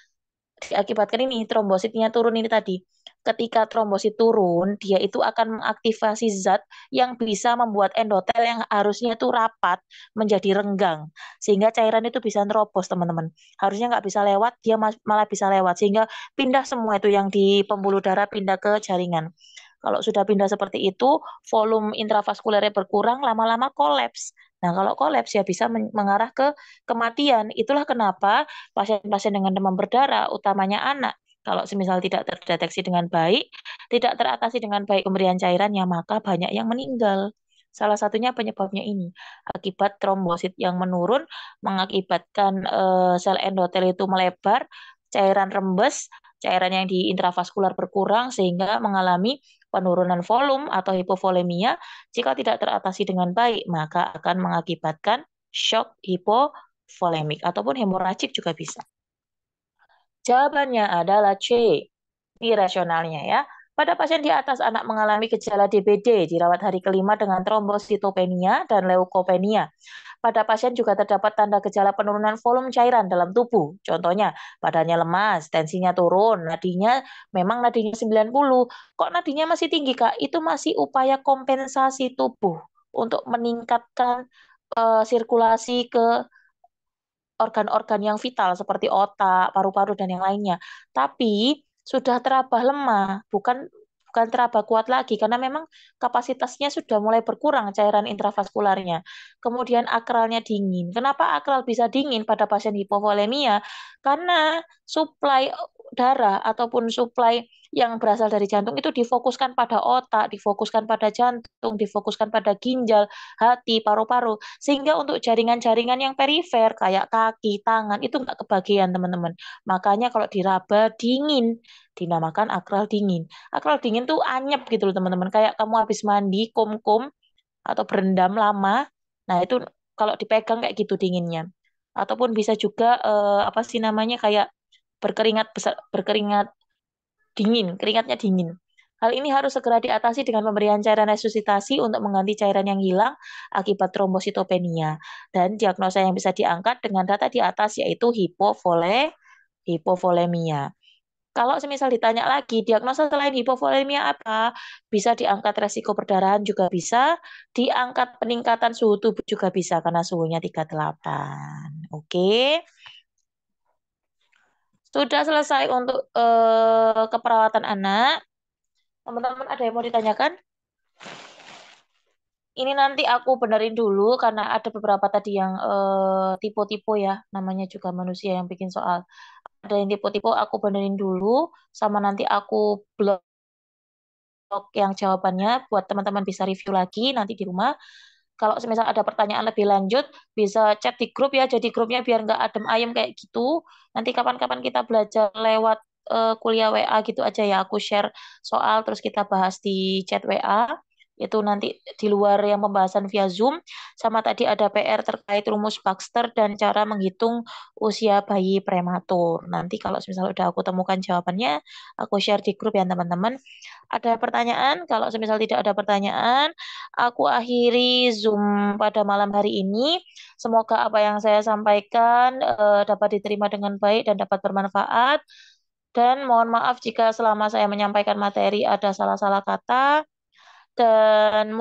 A: diakibatkan ini trombositnya turun ini tadi. Ketika trombosit turun, dia itu akan mengaktifasi zat yang bisa membuat endotel yang harusnya itu rapat menjadi renggang. Sehingga cairan itu bisa nerobos, teman-teman. Harusnya nggak bisa lewat, dia malah bisa lewat. Sehingga pindah semua itu yang di pembuluh darah pindah ke jaringan. Kalau sudah pindah seperti itu, volume intravaskulernya berkurang, lama-lama kolaps. Nah, kalau kolaps ya bisa mengarah ke kematian. Itulah kenapa pasien-pasien dengan demam berdarah, utamanya anak, kalau semisal tidak terdeteksi dengan baik, tidak teratasi dengan baik pemberian cairannya, maka banyak yang meninggal. Salah satunya penyebabnya ini, akibat trombosit yang menurun, mengakibatkan sel endotel itu melebar, cairan rembes, cairan yang di intravaskular berkurang, sehingga mengalami penurunan volume atau hipovolemia. Jika tidak teratasi dengan baik, maka akan mengakibatkan shock hipovolemia. hipovolemik ataupun hemoragik juga bisa. Jawabannya adalah C. Ini rasionalnya ya. Pada pasien di atas anak mengalami gejala DBD dirawat hari kelima dengan trombositopenia dan leukopenia. Pada pasien juga terdapat tanda gejala penurunan volume cairan dalam tubuh. Contohnya, badannya lemas, tensinya turun, memang nadinya 90. Kok nadinya masih tinggi, Kak? Itu masih upaya kompensasi tubuh untuk meningkatkan sirkulasi ke organ-organ yang vital seperti otak, paru-paru dan yang lainnya. Tapi sudah terabah lemah, bukan bukan terabah kuat lagi karena memang kapasitasnya sudah mulai berkurang cairan intravaskularnya. Kemudian akralnya dingin. Kenapa akral bisa dingin pada pasien hipovolemia? Karena suplai darah ataupun suplai yang berasal dari jantung itu difokuskan pada otak, difokuskan pada jantung, difokuskan pada ginjal, hati, paru-paru. Sehingga untuk jaringan-jaringan yang perifer kayak kaki, tangan itu nggak kebagian teman-teman. Makanya kalau diraba dingin, dinamakan akral dingin. Akral dingin tuh anyep gitu loh teman-teman. Kayak kamu habis mandi, kum-kum atau berendam lama. Nah itu kalau dipegang kayak gitu dinginnya. Ataupun bisa juga apa sih namanya kayak berkeringat besar, berkeringat dingin, keringatnya dingin. Hal ini harus segera diatasi dengan pemberian cairan resusitasi untuk mengganti cairan yang hilang akibat trombositopenia. Dan diagnosa yang bisa diangkat dengan data di atas yaitu hipovolemia. Kalau semisal ditanya lagi, diagnosa selain hipovolemia apa? Bisa diangkat resiko perdarahan juga bisa, diangkat peningkatan suhu tubuh juga bisa karena suhunya 38. Oke. Sudah selesai untuk keperawatan anak. Teman-teman ada yang mau ditanyakan? Ini nanti aku benerin dulu karena ada beberapa tadi yang tipe-tipe ya, namanya juga manusia yang bikin soal. Ada yang tipe-tipe aku benerin dulu, sama nanti aku blog yang jawabannya buat teman-teman bisa review lagi nanti di rumah. Kalau semisal ada pertanyaan lebih lanjut, bisa chat di grup ya. Jadi grupnya biar nggak adem ayem kayak gitu. Nanti kapan-kapan kita belajar lewat kuliah WA gitu aja ya. Aku share soal terus kita bahas di chat WA. Itu nanti di luar yang pembahasan via Zoom. Sama tadi ada PR terkait rumus Baxter dan cara menghitung usia bayi prematur. Nanti kalau misalnya udah aku temukan jawabannya, aku share di grup ya teman-teman. Ada pertanyaan? Kalau semisal tidak ada pertanyaan, aku akhiri Zoom pada malam hari ini. Semoga apa yang saya sampaikan dapat diterima dengan baik dan dapat bermanfaat. Dan mohon maaf jika selama saya menyampaikan materi ada salah-salah kata. Dan